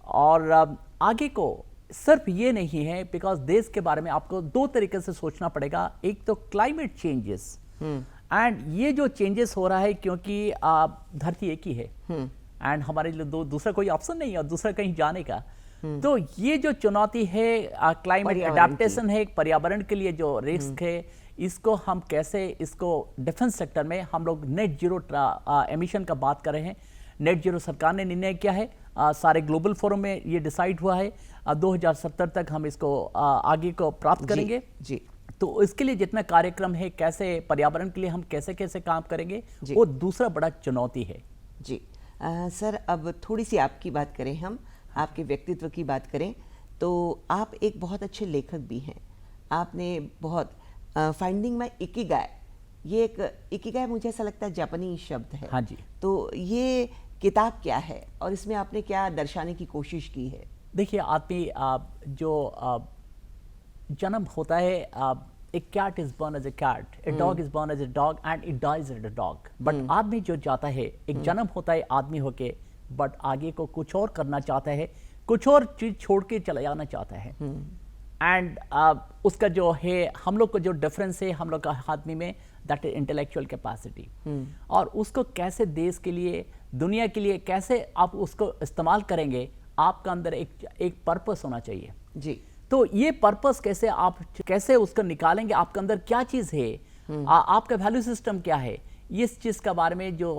और आगे को सिर्फ ये नहीं है, बिकॉज देश के बारे में आपको 2 तरीके से सोचना पड़ेगा। एक तो क्लाइमेट चेंजेस, एंड ये जो चेंजेस हो रहा है क्योंकि धरती एक ही है एंड हमारे लिए दूसरा कोई ऑप्शन नहीं है और दूसरा कहीं जाने का। तो ये जो चुनौती है, क्लाइमेट अडेप्टेशन है, पर्यावरण के लिए जो रिस्क है, इसको हम कैसे, इसको डिफेंस सेक्टर में हम लोग नेट जीरो एमिशन का बात कर रहे हैं। नेट जीरो सरकार ने निर्णय किया है, सारे ग्लोबल फोरम में ये डिसाइड हुआ है, 2070 तक हम इसको आगे को प्राप्त करेंगे। जी। तो इसके लिए जितना कार्यक्रम है, कैसे पर्यावरण के लिए हम कैसे कैसे काम करेंगे, वो दूसरा बड़ा चुनौती है। जी सर, अब थोड़ी सी आपकी बात करें, हम आपके व्यक्तित्व की बात करें, तो आप एक बहुत अच्छे लेखक भी हैं। आपने बहुत फाइंडिंग माय इकिगाई, ये एक इकिगाई मुझे ऐसा लगता है जापानी शब्द है। हाँ जी। तो ये किताब क्या है और इसमें आपने क्या दर्शाने की कोशिश की है? देखिए, आदमी जो जन्म होता है, a cat is born as a cat, a dog is born as a dog and it dies as a dog. But आदमी जो जाता है, एक जन्म होता है आदमी होके, बट आगे को कुछ और करना चाहता है, कुछ और चीज छोड़ के चला जाना चाहता है। एंड उसका जो है, हम लोग को जो डिफरेंस है हम लोग का आदमी में, दैट इज इंटेलेक्चुअल कैपेसिटी। और उसको कैसे देश के लिए, दुनिया के लिए कैसे आप उसको इस्तेमाल करेंगे, आपका अंदर एक पर्पस होना चाहिए। जी। तो ये पर्पस कैसे उसको निकालेंगे, आपके अंदर क्या चीज है, आपका वैल्यू सिस्टम क्या है, इस चीज़ का बारे में जो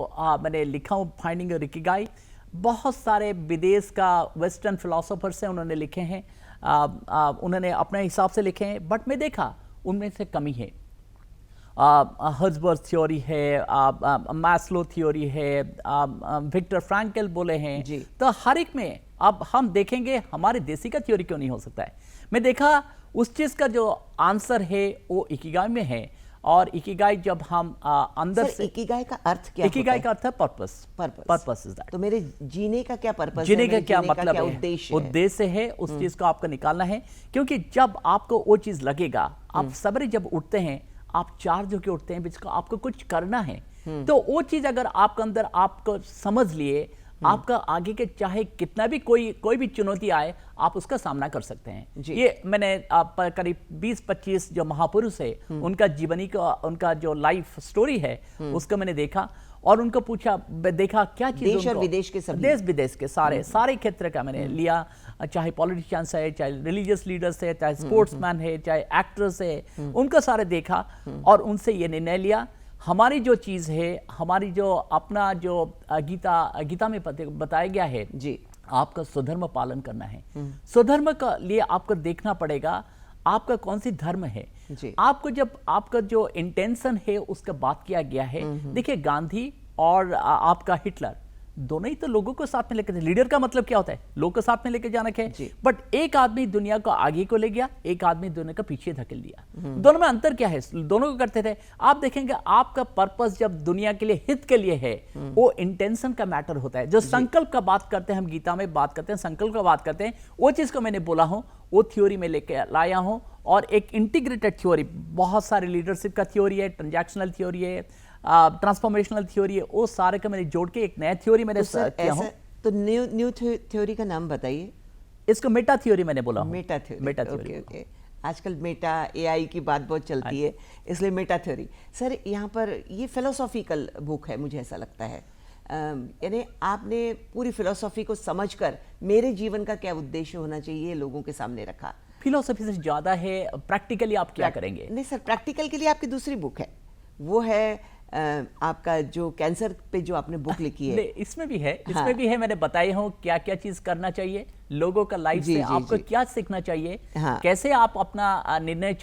मैंने लिखा हूँ फाइंडिंग योर इकिगाई, बहुत सारे विदेश का वेस्टर्न फिलोसोफर्स हैं, उन्होंने लिखे हैं, उन्होंने अपने हिसाब से लिखे हैं, बट मैं देखा उनमें से कमी है। हर्ट्ज़बर्ग थ्योरी है, मैस्लो थ्योरी है, विक्टर फ्रैंकल बोले हैं, तो हर एक में अब हम देखेंगे हमारे देसी का थ्योरी क्यों नहीं हो सकता है। मैं देखा उस चीज़ का जो आंसर है वो इकिगाई में है, और इकिगाई जब हम अंदर से, इकिगाई का अर्थ क्या इकिगाई का अर्थ है पर्पस। Purpose is that. तो मेरे जीने का क्या पर्पस है, जीने का क्या जीने मतलब क्या है, उद्देश्य है, उस चीज को आपको निकालना है। क्योंकि जब आपको वो चीज लगेगा, आप सवेरे जब उठते हैं, आप 4 जो के उठते हैं, जिसको आपको कुछ करना है, तो वो चीज अगर आपके अंदर आपको समझ लिए, आपका आगे के चाहे कितना भी कोई भी चुनौती आए, आप उसका सामना कर सकते हैं। ये मैंने करीब 20-25 जो महापुरुष है, उनका जीवनी का, उनका जो लाइफ स्टोरी है, उसको मैंने देखा और उनको पूछा, देखा क्या चीज, देश और विदेश के सभी, देश विदेश के सारे क्षेत्र का मैंने लिया, चाहे पॉलिटिशियंस है, चाहे रिलीजियस लीडर्स है, चाहे स्पोर्ट्समैन है, चाहे एक्टर्स है, उनका सारे देखा और उनसे ये निर्णय लिया, हमारी जो चीज़ है, हमारी जो अपना जो गीता में बताया गया है जी, आपका स्वधर्म पालन करना है। स्वधर्म का लिए आपको देखना पड़ेगा आपका कौन सी धर्म है। आपको जब आपका जो इंटेंशन है उसका बात किया गया है। देखिए गांधी और आपका हिटलर दोनों ही तो लोगों को साथ में लेकर थे। लीडर का मतलब क्या होता है, लोगों को साथ में लेकर जाना है। बट एक आदमी दुनिया को आगे को ले गया, एक आदमी दुनिया को पीछे धकेल दिया। दोनों में अंतर क्या है, दोनों को करते थे। आप देखेंगे आपका पर्पस जब दुनिया के लिए, हित के लिए है, वो इंटेंशन का मैटर होता है। जो संकल्प का बात करते हैं, हम गीता में बात करते हैं, संकल्प का बात करते हैं, वो चीज को मैंने बोला हूं, वो थ्योरी में लेके लाया हूं। और एक इंटीग्रेटेड थ्योरी, बहुत सारे लीडरशिप का थ्योरी है, ट्रांजैक्शनल थ्योरी है, ट्रांसफॉर्मेशनल थ्योरी है, वो सारे को मैंने जोड़ के एक नया थ्योरी मैंने किया हूं। तो न्यू थ्योरी का नाम बताइए। इसको मेटा थ्योरी मैंने बोला हूं। Meta theory, Meta theory. Okay. आजकल मेटा एआई की बात बहुत चलती है, इसलिए मेटा थ्योरी। सर यहाँ पर ये फिलोसॉफिकल बुक है, मुझे ऐसा लगता है, यानी आपने पूरी फिलोसॉफी को समझकर मेरे जीवन का क्या उद्देश्य होना चाहिए लोगों के सामने रखा। फिलोसॉफी से ज्यादा है प्रैक्टिकली आप क्या करेंगे। नहीं सर, प्रैक्टिकल के लिए आपकी दूसरी बुक है, वो है आपका जो कैंसर पे जो आपने बुक लिखी है। इसमें भी है, इसमें भी है, मैंने बताया हूँ क्या क्या चीज करना चाहिए लोगों का लाइफ से, आपको क्या सीखना चाहिए, कैसे आप अपना निर्णय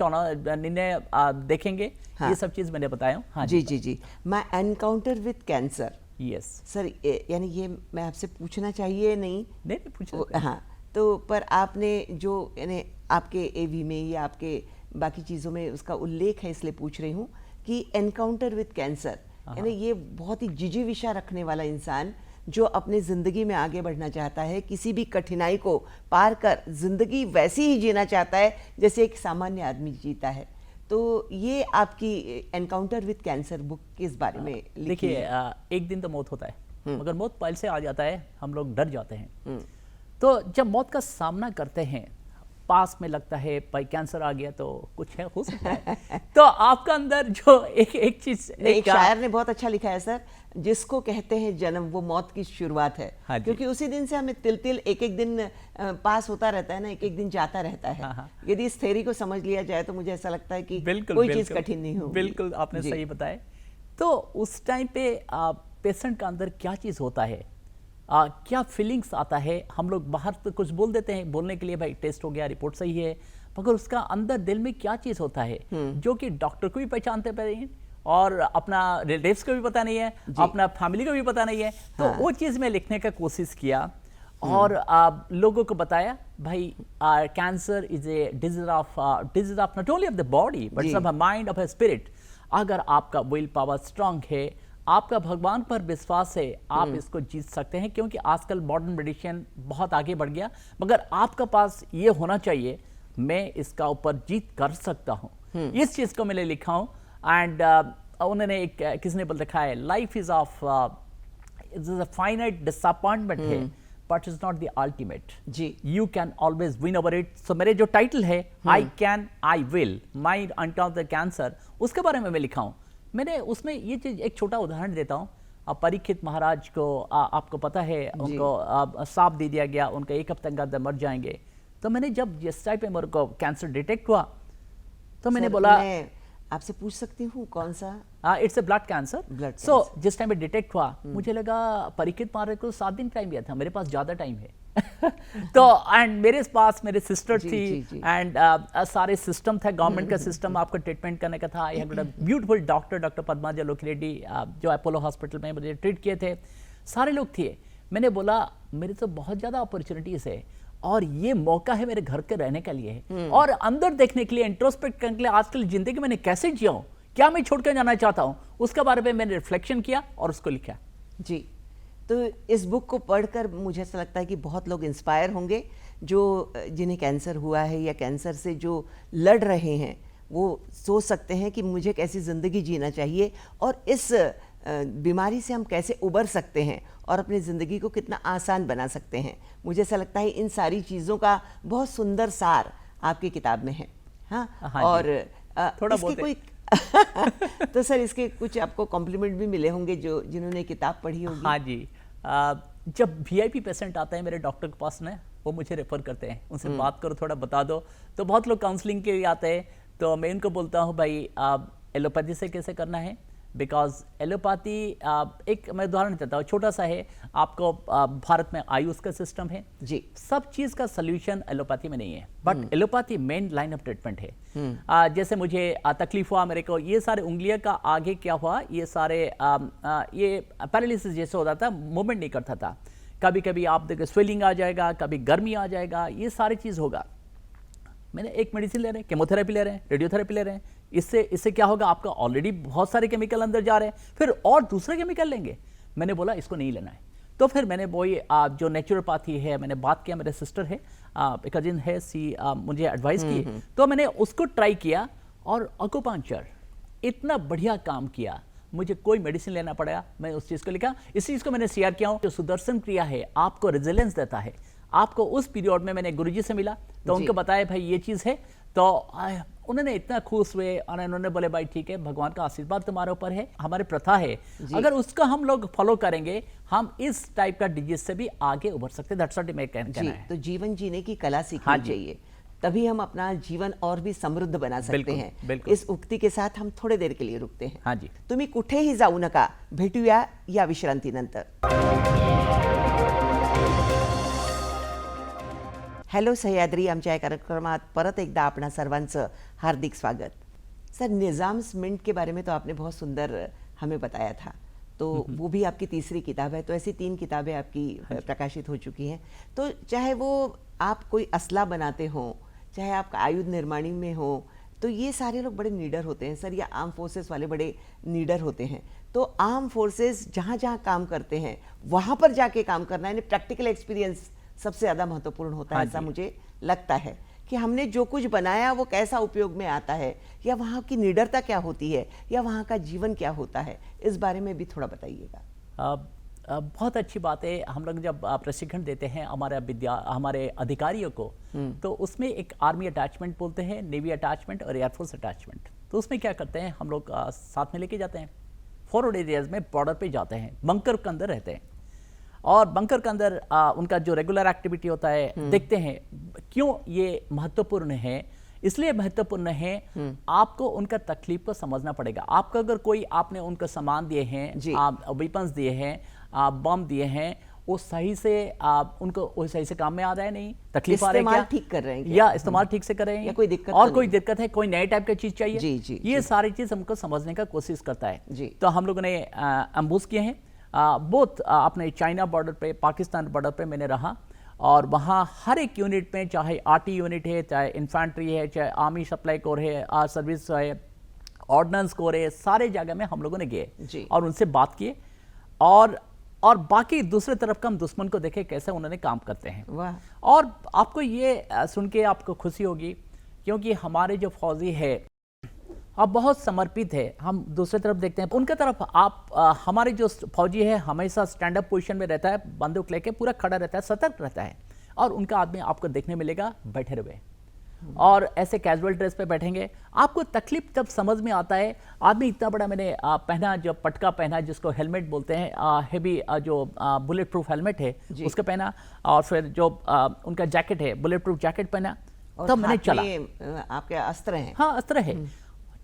देखेंगे, ये सब चीज मैंने बताया हूँ। हाँ जी। My encounter with cancer. Yes sir, यानी ये मैं आपसे पूछना चाहिए नहीं पूछना। हाँ, तो पर आपने जो यानी आपके एवी में या आपके बाकी चीज़ों में उसका उल्लेख है, इसलिए पूछ रही हूँ कि एनकाउंटर विद कैंसर, यानी ये बहुत ही जिजीविषा रखने वाला इंसान जो अपने ज़िंदगी में आगे बढ़ना चाहता है, किसी भी कठिनाई को पार कर ज़िंदगी वैसी ही जीना चाहता है जैसे एक सामान्य आदमी जीता है। तो ये आपकी एनकाउंटर विद कैंसर बुक किस बारे में लिखी है? देखिए, एक दिन तो मौत होता है, मगर मौत पहले से आ जाता है, हम लोग डर जाते हैं। तो जब मौत का सामना करते हैं, पास में लगता है भाई कैंसर आ गया तो कुछ है, हो सकता है तो आपका अंदर जो एक चीज, एक शायर ने बहुत अच्छा लिखा है सर, जिसको कहते हैं जन्म वो मौत की शुरुआत है। क्योंकि उसी दिन से हमें तिल तिल एक एक दिन पास होता रहता है ना, एक एक दिन जाता रहता है। यदि इस थ्योरी को समझ लिया जाए तो मुझे ऐसा लगता है कि कोई चीज कठिन नहीं होगी। बिल्कुल आपने सही बताया। तो उस टाइम पे पेशेंट का अंदर क्या चीज होता है, क्या फीलिंग्स आता है। हम लोग बाहर तो कुछ बोल देते हैं, बोलने के लिए भाई टेस्ट हो गया, रिपोर्ट सही है, मगर उसका अंदर दिल में क्या चीज होता है जो कि डॉक्टर को भी पहचानते नहीं और अपना रिलेटिव्स को भी पता नहीं है, अपना फैमिली को भी पता नहीं है। तो वो चीज में लिखने का कोशिश किया और लोगों को बताया भाई cancer is a disease of not only of the body but of mind, of spirit. अगर आपका विल पावर स्ट्रांग है, आपका भगवान पर विश्वास है, आप इसको जीत सकते हैं। क्योंकि आजकल मॉडर्न मेडिसिन बहुत आगे बढ़ गया, मगर आपके पास ये होना चाहिए मैं इसका ऊपर जीत कर सकता हूँ। इस चीज को मैंने लिखा हूँ। एंड उन्होंने एक किसने बोल रखा है, life is of finite disappointment है but is not the ultimate, you can always win over it. So मेरे जो टाइटल है I can I will my encounter cancer, उसके बारे में मैं लिखा हूँ। मैंने उसमें ये चीज एक छोटा उदाहरण देता हूँ। परीक्षित महाराज को आपको पता है, उनको सांप दे दिया गया, उनका 1 हफ्ते के अंदर मर जाएंगे। तो मैंने जब जिस टाइप पे मेरे को कैंसर डिटेक्ट हुआ तो मैंने बोला, आपसे पूछ सकती हूँ कौन सा? It's a blood cancer. Blood सो जिस टाइम पे डिटेक्ट हुआ मुझे लगा परीक्षित मारे को 7 दिन टाइम दिया था, मेरे पास ज़्यादा टाइम है। तो एंड मेरे पास मेरे सिस्टर जी, थी जी, जी। एंड सारे सिस्टम था, गवर्नमेंट का सिस्टम आपको ट्रीटमेंट करने का था। I have got a beautiful doctor Padma Jaloki Reddy, जो अपोलो हॉस्पिटल में मुझे ट्रीट किए थे। सारे लोग थे। मैंने बोला मेरे तो बहुत ज़्यादा अपॉर्चुनिटीज़ है और ये मौका है मेरे घर के रहने के लिए और अंदर देखने के लिए, इंट्रोस्पेक्ट करने के लिए, आजकल जिंदगी मैंने कैसे जिया हूँ, क्या मैं छोड़ कर जाना चाहता हूँ, उसके बारे में मैंने रिफ्लेक्शन किया और उसको लिखा। जी, तो इस बुक को पढ़कर मुझे ऐसा लगता है कि बहुत लोग इंस्पायर होंगे, जो जिन्हें कैंसर हुआ है या कैंसर से जो लड़ रहे हैं, वो सोच सकते हैं कि मुझे कैसी ज़िंदगी जीना चाहिए और इस बीमारी से हम कैसे उबर सकते हैं और अपनी ज़िंदगी को कितना आसान बना सकते हैं। मुझे ऐसा लगता है इन सारी चीज़ों का बहुत सुंदर सार आपकी किताब में है। हाँ, हाँ और थोड़ा इसके बहुत कोई तो सर इसके कुछ आपको कॉम्प्लीमेंट भी मिले होंगे जो जिन्होंने किताब पढ़ी होगी। हाँ जी, जब वीआईपी पेशेंट आता है मेरे डॉक्टर के पास ना, वो मुझे रेफर करते हैं, उनसे बात करो, थोड़ा बता दो। तो बहुत लोग काउंसलिंग के लिए आते हैं, तो मैं उनको बोलता हूँ भाई आप एलोपैथी से कैसे करना है, बिकॉज एलोपैथी एक मैं उदाहरण देता हूँ, छोटा सा है। आपको भारत में आयुष का सिस्टम है जी, सब चीज़ का सोल्यूशन एलोपैथी में नहीं है, but allopathy main line of treatment है। जैसे मुझे तकलीफ हुआ मेरे को, ये सारे उंगलियों का आगे क्या हुआ, ये सारे ये पैरालिसिस जैसे होता था, मूवमेंट नहीं करता था। कभी कभी आप देखो स्वेलिंग आ जाएगा, कभी गर्मी आ जाएगा, ये सारी चीज़ होगा। मैंने एक मेडिसिन ले रहे हैं, केमोथेरेपी ले रहे हैं, रेडियोथेरेपी ले रहे हैं, इससे क्या होगा, आपका ऑलरेडी बहुत सारे केमिकल अंदर जा रहे हैं, फिर और दूसरे केमिकल लेंगे। मैंने बोला इसको नहीं लेना है। तो फिर मैंने वो ये जो नेचुरोपैथी है, मैंने बात किया, मेरे सिस्टर है, एक कजिन है, मुझे एडवाइस की, तो मैंने उसको ट्राई किया और अकुपंक्चर इतना बढ़िया काम किया, मुझे कोई मेडिसिन लेना पड़ा, मैं उस चीज़ को लिखा। इस चीज़ को मैंने शेयर किया हूँ। जो सुदर्शन क्रिया है आपको रेजिलेंस देता है। आपको उस पीरियड में मैंने गुरुजी से मिला, तो उनको बताया भाई ये चीज़ है, तो उन्होंने इतना खुश हुए और उन्होंने बोले भाई ठीक है, भगवान का आशीर्वाद तुम्हारे ऊपर है, हमारी प्रथा है, अगर उसका हम लोग फॉलो करेंगे हम इस टाइप का डिजीज से भी आगे उभर सकते हैं। दैट्स व्हाट मैं कहना है। तो जीवन जीने की कला सीखनी चाहिए, तभी हम अपना जीवन और भी समृद्ध बना सकते हैं। इस उक्ति के साथ हम थोड़े देर के लिए रुकते हैं। हाँ जी, तुम्ही कुठेही जाऊ नका, भेटूया या विश्रांतीनंतर। हॅलो सह्याद्री, आमच्या या कार्यक्रमात परत एकदा आपणा सर्वांचं हार्दिक स्वागत। सर, निज़ाम्स मिंट के बारे में तो आपने बहुत सुंदर हमें बताया था, तो वो भी आपकी तीसरी किताब है। तो ऐसी 3 किताबें आपकी प्रकाशित हो चुकी हैं। तो चाहे वो आप कोई असला बनाते हो, चाहे आप आयुध निर्माणी में हो, तो ये सारे लोग बड़े नीडर होते हैं सर, या आर्म फोर्सेस वाले बड़े नीडर होते हैं। तो आर्म फोर्सेस जहाँ जहाँ काम करते हैं वहाँ पर जाके काम करना, यानी प्रैक्टिकल एक्सपीरियंस सबसे ज़्यादा महत्वपूर्ण होता है, ऐसा मुझे लगता है कि हमने जो कुछ बनाया वो कैसा उपयोग में आता है, या वहाँ की निडरता क्या होती है, या वहाँ का जीवन क्या होता है, इस बारे में भी थोड़ा बताइएगा। बहुत अच्छी बात है। हम लोग जब प्रशिक्षण देते हैं हमारे अधिकारियों को, तो उसमें एक आर्मी अटैचमेंट बोलते हैं, नेवी अटैचमेंट और एयरफोर्स अटैचमेंट। तो उसमें क्या करते हैं, हम लोग साथ में लेके जाते हैं, फॉरवर्ड एरियाज में, बॉर्डर पे जाते हैं, बंकर के अंदर रहते हैं, और बंकर के अंदर उनका जो रेगुलर एक्टिविटी होता है देखते हैं। क्यों ये महत्वपूर्ण है? इसलिए महत्वपूर्ण है, आपको उनका तकलीफ को समझना पड़ेगा। आपका अगर कोई आपने उनको सामान दिए हैं, वेपन्स दिए हैं, बम दिए हैं, वो सही से उनको वो सही से काम में आ रहा है, नहीं तकलीफ आ रही है क्या, ठीक कर रहे हैं या इस्तेमाल ठीक से कर रहे हैं, या कोई दिक्कत और कोई दिक्कत है, कोई नए टाइप की चीज चाहिए, ये सारी चीज हमको समझने का कोशिश करता है। तो हम लोगों ने एम्बूस किए हैं, बोथ अपने चाइना बॉर्डर पे, पाकिस्तान बॉर्डर पे मैंने रहा, और वहाँ हर एक यूनिट में, चाहे आरटी यूनिट है, चाहे इन्फेंट्री है, चाहे आर्मी सप्लाई कोर है, सर्विस है, ऑर्डिनेंस कोर है, सारे जगह में हम लोगों ने गए और उनसे बात किए, और बाकी दूसरे तरफ का हम दुश्मन को देखे कैसे उन्होंने काम करते हैं। और आपको ये सुन के आपको खुशी होगी, क्योंकि हमारे जो फौजी है अब बहुत समर्पित है। हम दूसरी तरफ देखते हैं उनके तरफ, हमारे जो फौजी है हमेशा स्टैंड अप पोजीशन में रहता है, बंदूक लेके पूरा खड़ा रहता है, सतर्क रहता है, और उनका आदमी आपको देखने मिलेगा बैठे हुए, और ऐसे कैजुअल ड्रेस पे बैठेंगे। आपको तकलीफ जब समझ में आता है, आदमी इतना बड़ा मैंने पहना, जो पटका पहना, जिसको हेलमेट बोलते हैं, हेवी जो बुलेट प्रूफ हेलमेट है उसको पहना, और फिर जो उनका जैकेट है, बुलेट प्रूफ जैकेट पहना, तब मैंने चला। आपके अस्त्र हैं? हाँ, अस्त्र है।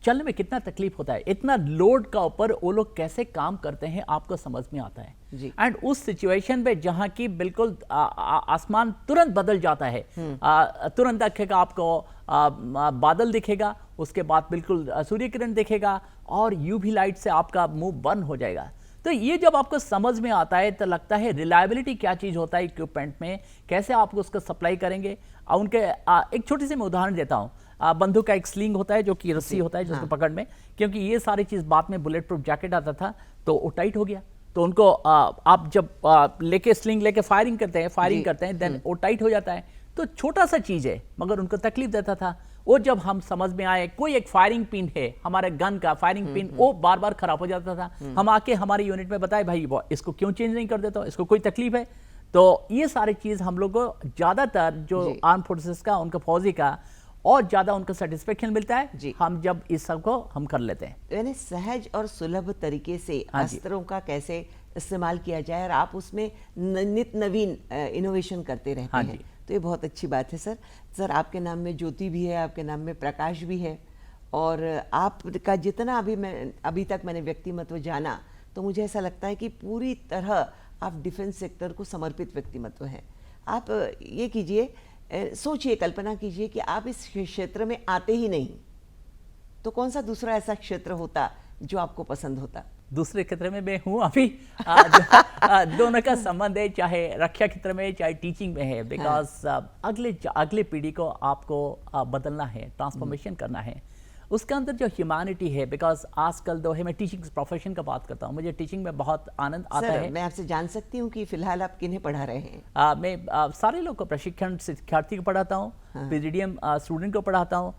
चलने में कितना तकलीफ होता है, इतना लोड का ऊपर वो लोग कैसे काम करते हैं आपको समझ में आता है। जी। एंड उस सिचुएशन में जहाँ की बिल्कुल आसमान तुरंत बदल जाता है, तुरंत दिखेगा आपको बादल दिखेगा, उसके बाद बिल्कुल सूर्य किरण दिखेगा और यूवी लाइट से आपका मुंह बंद हो जाएगा। तो ये जब आपको समझ में आता है तो लगता है रिलायबिलिटी क्या चीज़ होता है इक्विपमेंट में, कैसे आप उसको सप्लाई करेंगे। उनके एक छोटी सी मैं उदाहरण देता हूँ। बंदूक का एक स्लिंग होता है जो कि रस्सी होता है जिसको पकड़ में, क्योंकि ये सारी चीज़ बाद में बुलेट प्रूफ जैकेट आता था तो वो टाइट हो गया, तो उनको आप जब लेके स्लिंग लेके फायरिंग करते हैं देन वो टाइट हो जाता है। तो छोटा सा चीज़ है मगर उनको तकलीफ देता था। वो जब हम समझ में आए कोई एक फायरिंग पिन है हमारे गन का फायरिंग पिन, वो बार बार खराब हो जाता था। हम आके हमारे यूनिट में बताए भाई इसको क्यों चेंज नहीं कर देता, इसको कोई तकलीफ है। तो ये सारी चीज़ हम लोग को ज़्यादातर जो आर्म फोर्सेस का उनका फौजी का और ज़्यादा उनको सेटिस्फेक्शन मिलता है हम जब इस सब को हम कर लेते हैं। यानी सहज और सुलभ तरीके से अस्त्रों का कैसे इस्तेमाल किया जाए और आप उसमें नित नवीन इनोवेशन करते रहते हैं, तो ये बहुत अच्छी बात है सर। सर आपके नाम में ज्योति भी है, आपके नाम में प्रकाश भी है, और आपका जितना अभी तक मैंने व्यक्तिमत्व जाना तो मुझे ऐसा लगता है कि पूरी तरह आप डिफेंस सेक्टर को समर्पित व्यक्तिमत्व हैं। आप ये कीजिए, सोचिए, कल्पना कीजिए कि आप इस क्षेत्र में आते ही नहीं तो कौन सा दूसरा ऐसा क्षेत्र होता जो आपको पसंद होता? दूसरे क्षेत्र में मैं हूँ अभी। दोनों का संबंध है, चाहे रक्षा क्षेत्र में चाहे टीचिंग में है, बिकॉज अगले पीढ़ी को आपको बदलना है, ट्रांसफॉर्मेशन करना है। उसके अंदर जो ह्यूमैनिटी है, बिकॉज आजकल तो है, मैं टीचिंग प्रोफेशन का बात करता हूँ, मुझे टीचिंग में बहुत आनंद आता है। मैं आपसे जान सकती हूँ कि फिलहाल आप किन्हें पढ़ा रहे हैं? मैं सारे लोग को प्रशिक्षण शिक्षार्थी को पढ़ाता हूँ, प्रेसिडियम स्टूडेंट को पढ़ाता हूँ,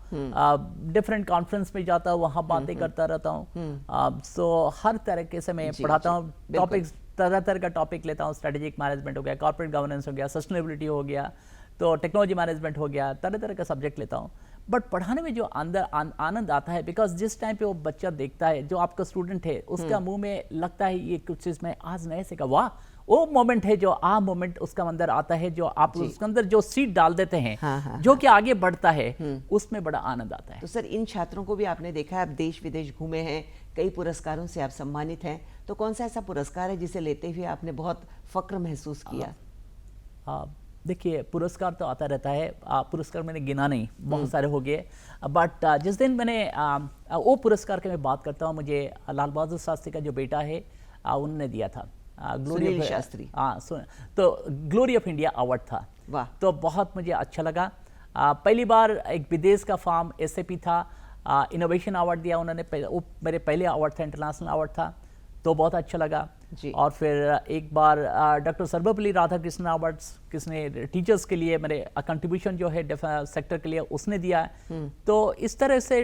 डिफरेंट कॉन्फ्रेंस में जाता हूँ, वहाँ बातें करता रहता हूँ। सो हर तरीके से मैं पढ़ाता हूँ, टॉपिक्स तरह का टॉपिक लेता हूँ। स्ट्रेटेजिक मैनेजमेंट हो गया, कॉर्पोरेट गवर्नेंस हो गया, सस्टेनेबिलिटी हो गया, तो टेक्नोलॉजी मैनेजमेंट हो गया, तरह का सब्जेक्ट लेता हूँ। बट पढ़ाने में जो अंदर आनंद आता है, बिकॉज जिस टाइम पे वो बच्चा देखता है, जो आपका स्टूडेंट है, उसका मुंह में लगता है ये कुछ चीज़ मैं आज नए सीखा, वाह, वो मोमेंट है जो मोमेंट उसका अंदर आता है, जो आप उसके अंदर जो सीड डाल देते हैं, जो कि आगे बढ़ता है, उसमें बड़ा आनंद आता है। तो सर इन छात्रों को भी आपने देखा है, आप देश विदेश घूमे हैं, कई पुरस्कारों से आप सम्मानित हैं, तो कौन सा ऐसा पुरस्कार है जिसे लेते हुए आपने बहुत फक्र महसूस किया? देखिए, पुरस्कार तो आता रहता है, पुरस्कार मैंने गिना नहीं, बहुत सारे हो गए। बट जिस दिन मैंने वो पुरस्कार की मैं बात करता हूँ, मुझे लाल बहादुर शास्त्री का जो बेटा है उन्होंने दिया था, ग्लोरी ऑफ शास्त्री। तो ग्लोरी ऑफ इंडिया अवार्ड था। वाह। तो बहुत मुझे अच्छा लगा। पहली बार एक विदेश का फार्म SAP था, इनोवेशन अवार्ड दिया उन्होंने, वो मेरे पहले अवार्ड था, इंटरनेशनल अवार्ड था, तो बहुत अच्छा लगा जी। और फिर एक बार डॉक्टर सर्वपल्ली राधाकृष्णन अवार्ड्स किसने टीचर्स के लिए मेरे कंट्रीब्यूशन जो है सेक्टर के लिए उसने दिया। तो इस तरह से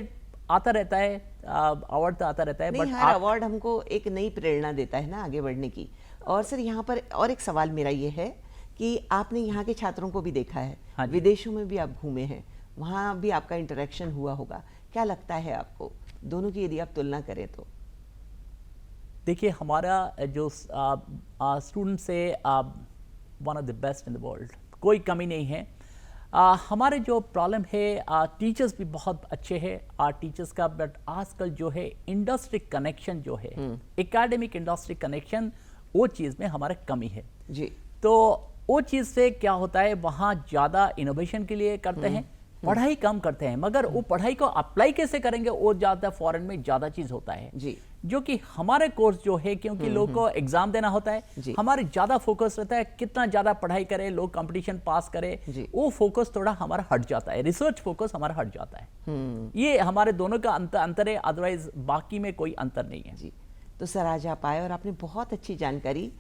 आता रहता है, अवार्ड तो आता रहता है, बट हर अवार्ड हमको एक नई प्रेरणा देता है ना आगे बढ़ने की। और सर यहाँ पर और एक सवाल मेरा ये है कि आपने यहाँ के छात्रों को भी देखा है, विदेशों में भी आप घूमे हैं, वहाँ भी आपका इंटरेक्शन हुआ होगा, क्या लगता है आपको दोनों की यदि आप तुलना करें तो? देखिए, हमारा जो स्टूडेंट्स है one of the best in the world, कोई कमी नहीं है। हमारे जो प्रॉब्लम है, टीचर्स भी बहुत अच्छे हैं टीचर्स का, बट आजकल जो है इंडस्ट्री कनेक्शन जो है, एकेडमिक इंडस्ट्री कनेक्शन, वो चीज़ में हमारे कमी है जी। तो वो चीज़ से क्या होता है, वहाँ ज़्यादा इनोवेशन के लिए करते हैं, पढ़ाई कम करते हैं, मगर वो पढ़ाई को अप्लाई कैसे करेंगे वो ज़्यादा फॉरेन में ज़्यादा चीज़ होता है जी। जो कि हमारे कोर्स जो है, क्योंकि लोग को एग्जाम देना होता है, हमारे ज़्यादा फोकस रहता है कितना ज़्यादा पढ़ाई करे, लोग कंपटीशन पास करे, वो फोकस थोड़ा हमारा हट जाता है, रिसर्च फोकस हमारा हट जाता है। ये हमारे दोनों का अंतर है, अदरवाइज बाकी में कोई अंतर नहीं है जी। तो सर आज आप आए और आपने बहुत अच्छी जानकारी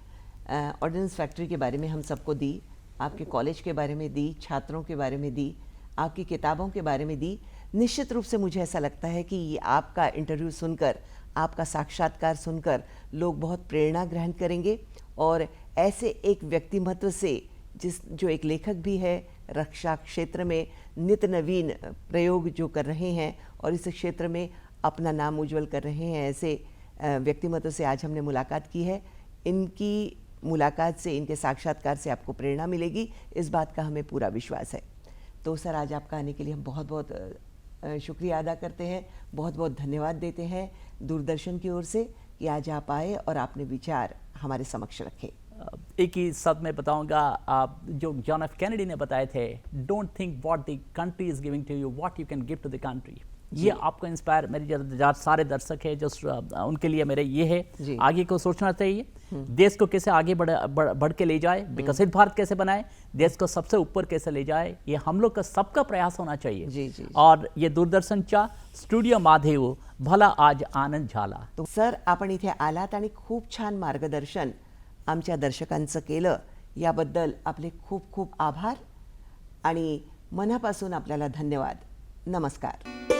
ऑर्डिनेंस फैक्ट्री के बारे में हम सबको दी, आपके कॉलेज के बारे में दी, छात्रों के बारे में दी, आपकी किताबों के बारे में दी। निश्चित रूप से मुझे ऐसा लगता है कि आपका इंटरव्यू सुनकर, आपका साक्षात्कार सुनकर लोग बहुत प्रेरणा ग्रहण करेंगे और ऐसे एक व्यक्तिमत्व से जो एक लेखक भी है, रक्षा क्षेत्र में नित नवीन प्रयोग जो कर रहे हैं और इस क्षेत्र में अपना नाम उज्जवल कर रहे हैं, ऐसे व्यक्तिमत्व से आज हमने मुलाकात की है। इनकी मुलाकात से, इनके साक्षात्कार से आपको प्रेरणा मिलेगी, इस बात का हमें पूरा विश्वास है। तो सर आज आपका आने के लिए हम बहुत बहुत शुक्रिया अदा करते हैं, बहुत बहुत धन्यवाद देते हैं दूरदर्शन की ओर से कि आज आप आए और आपने विचार हमारे समक्ष रखे। एक ही शब्द में बताऊंगा, जो जॉन एफ कैनेडी ने बताए थे, don't think what the country is giving to you, what you can give to the country. ये आपको इंस्पायर, मेरे जो सारे दर्शक है जो उनके लिए मेरे ये है, आगे को सोचना चाहिए, देश को कैसे आगे बढ़ के ले जाए, विकसित भारत कैसे बनाए, देश को सबसे ऊपर कैसे ले जाए, ये हम लोग का सबका प्रयास होना चाहिए। जी। और ये दूरदर्शनच्या स्टुडिओ माधेव भला आज आनंद झाला। तो सर, आपण इथे आलात आणि खूप छान मार्गदर्शन आमच्या दर्शकांचं केलं, याबद्दल आपले खूप खूप आभार आणि मनापासून आपल्याला धन्यवाद। नमस्कार।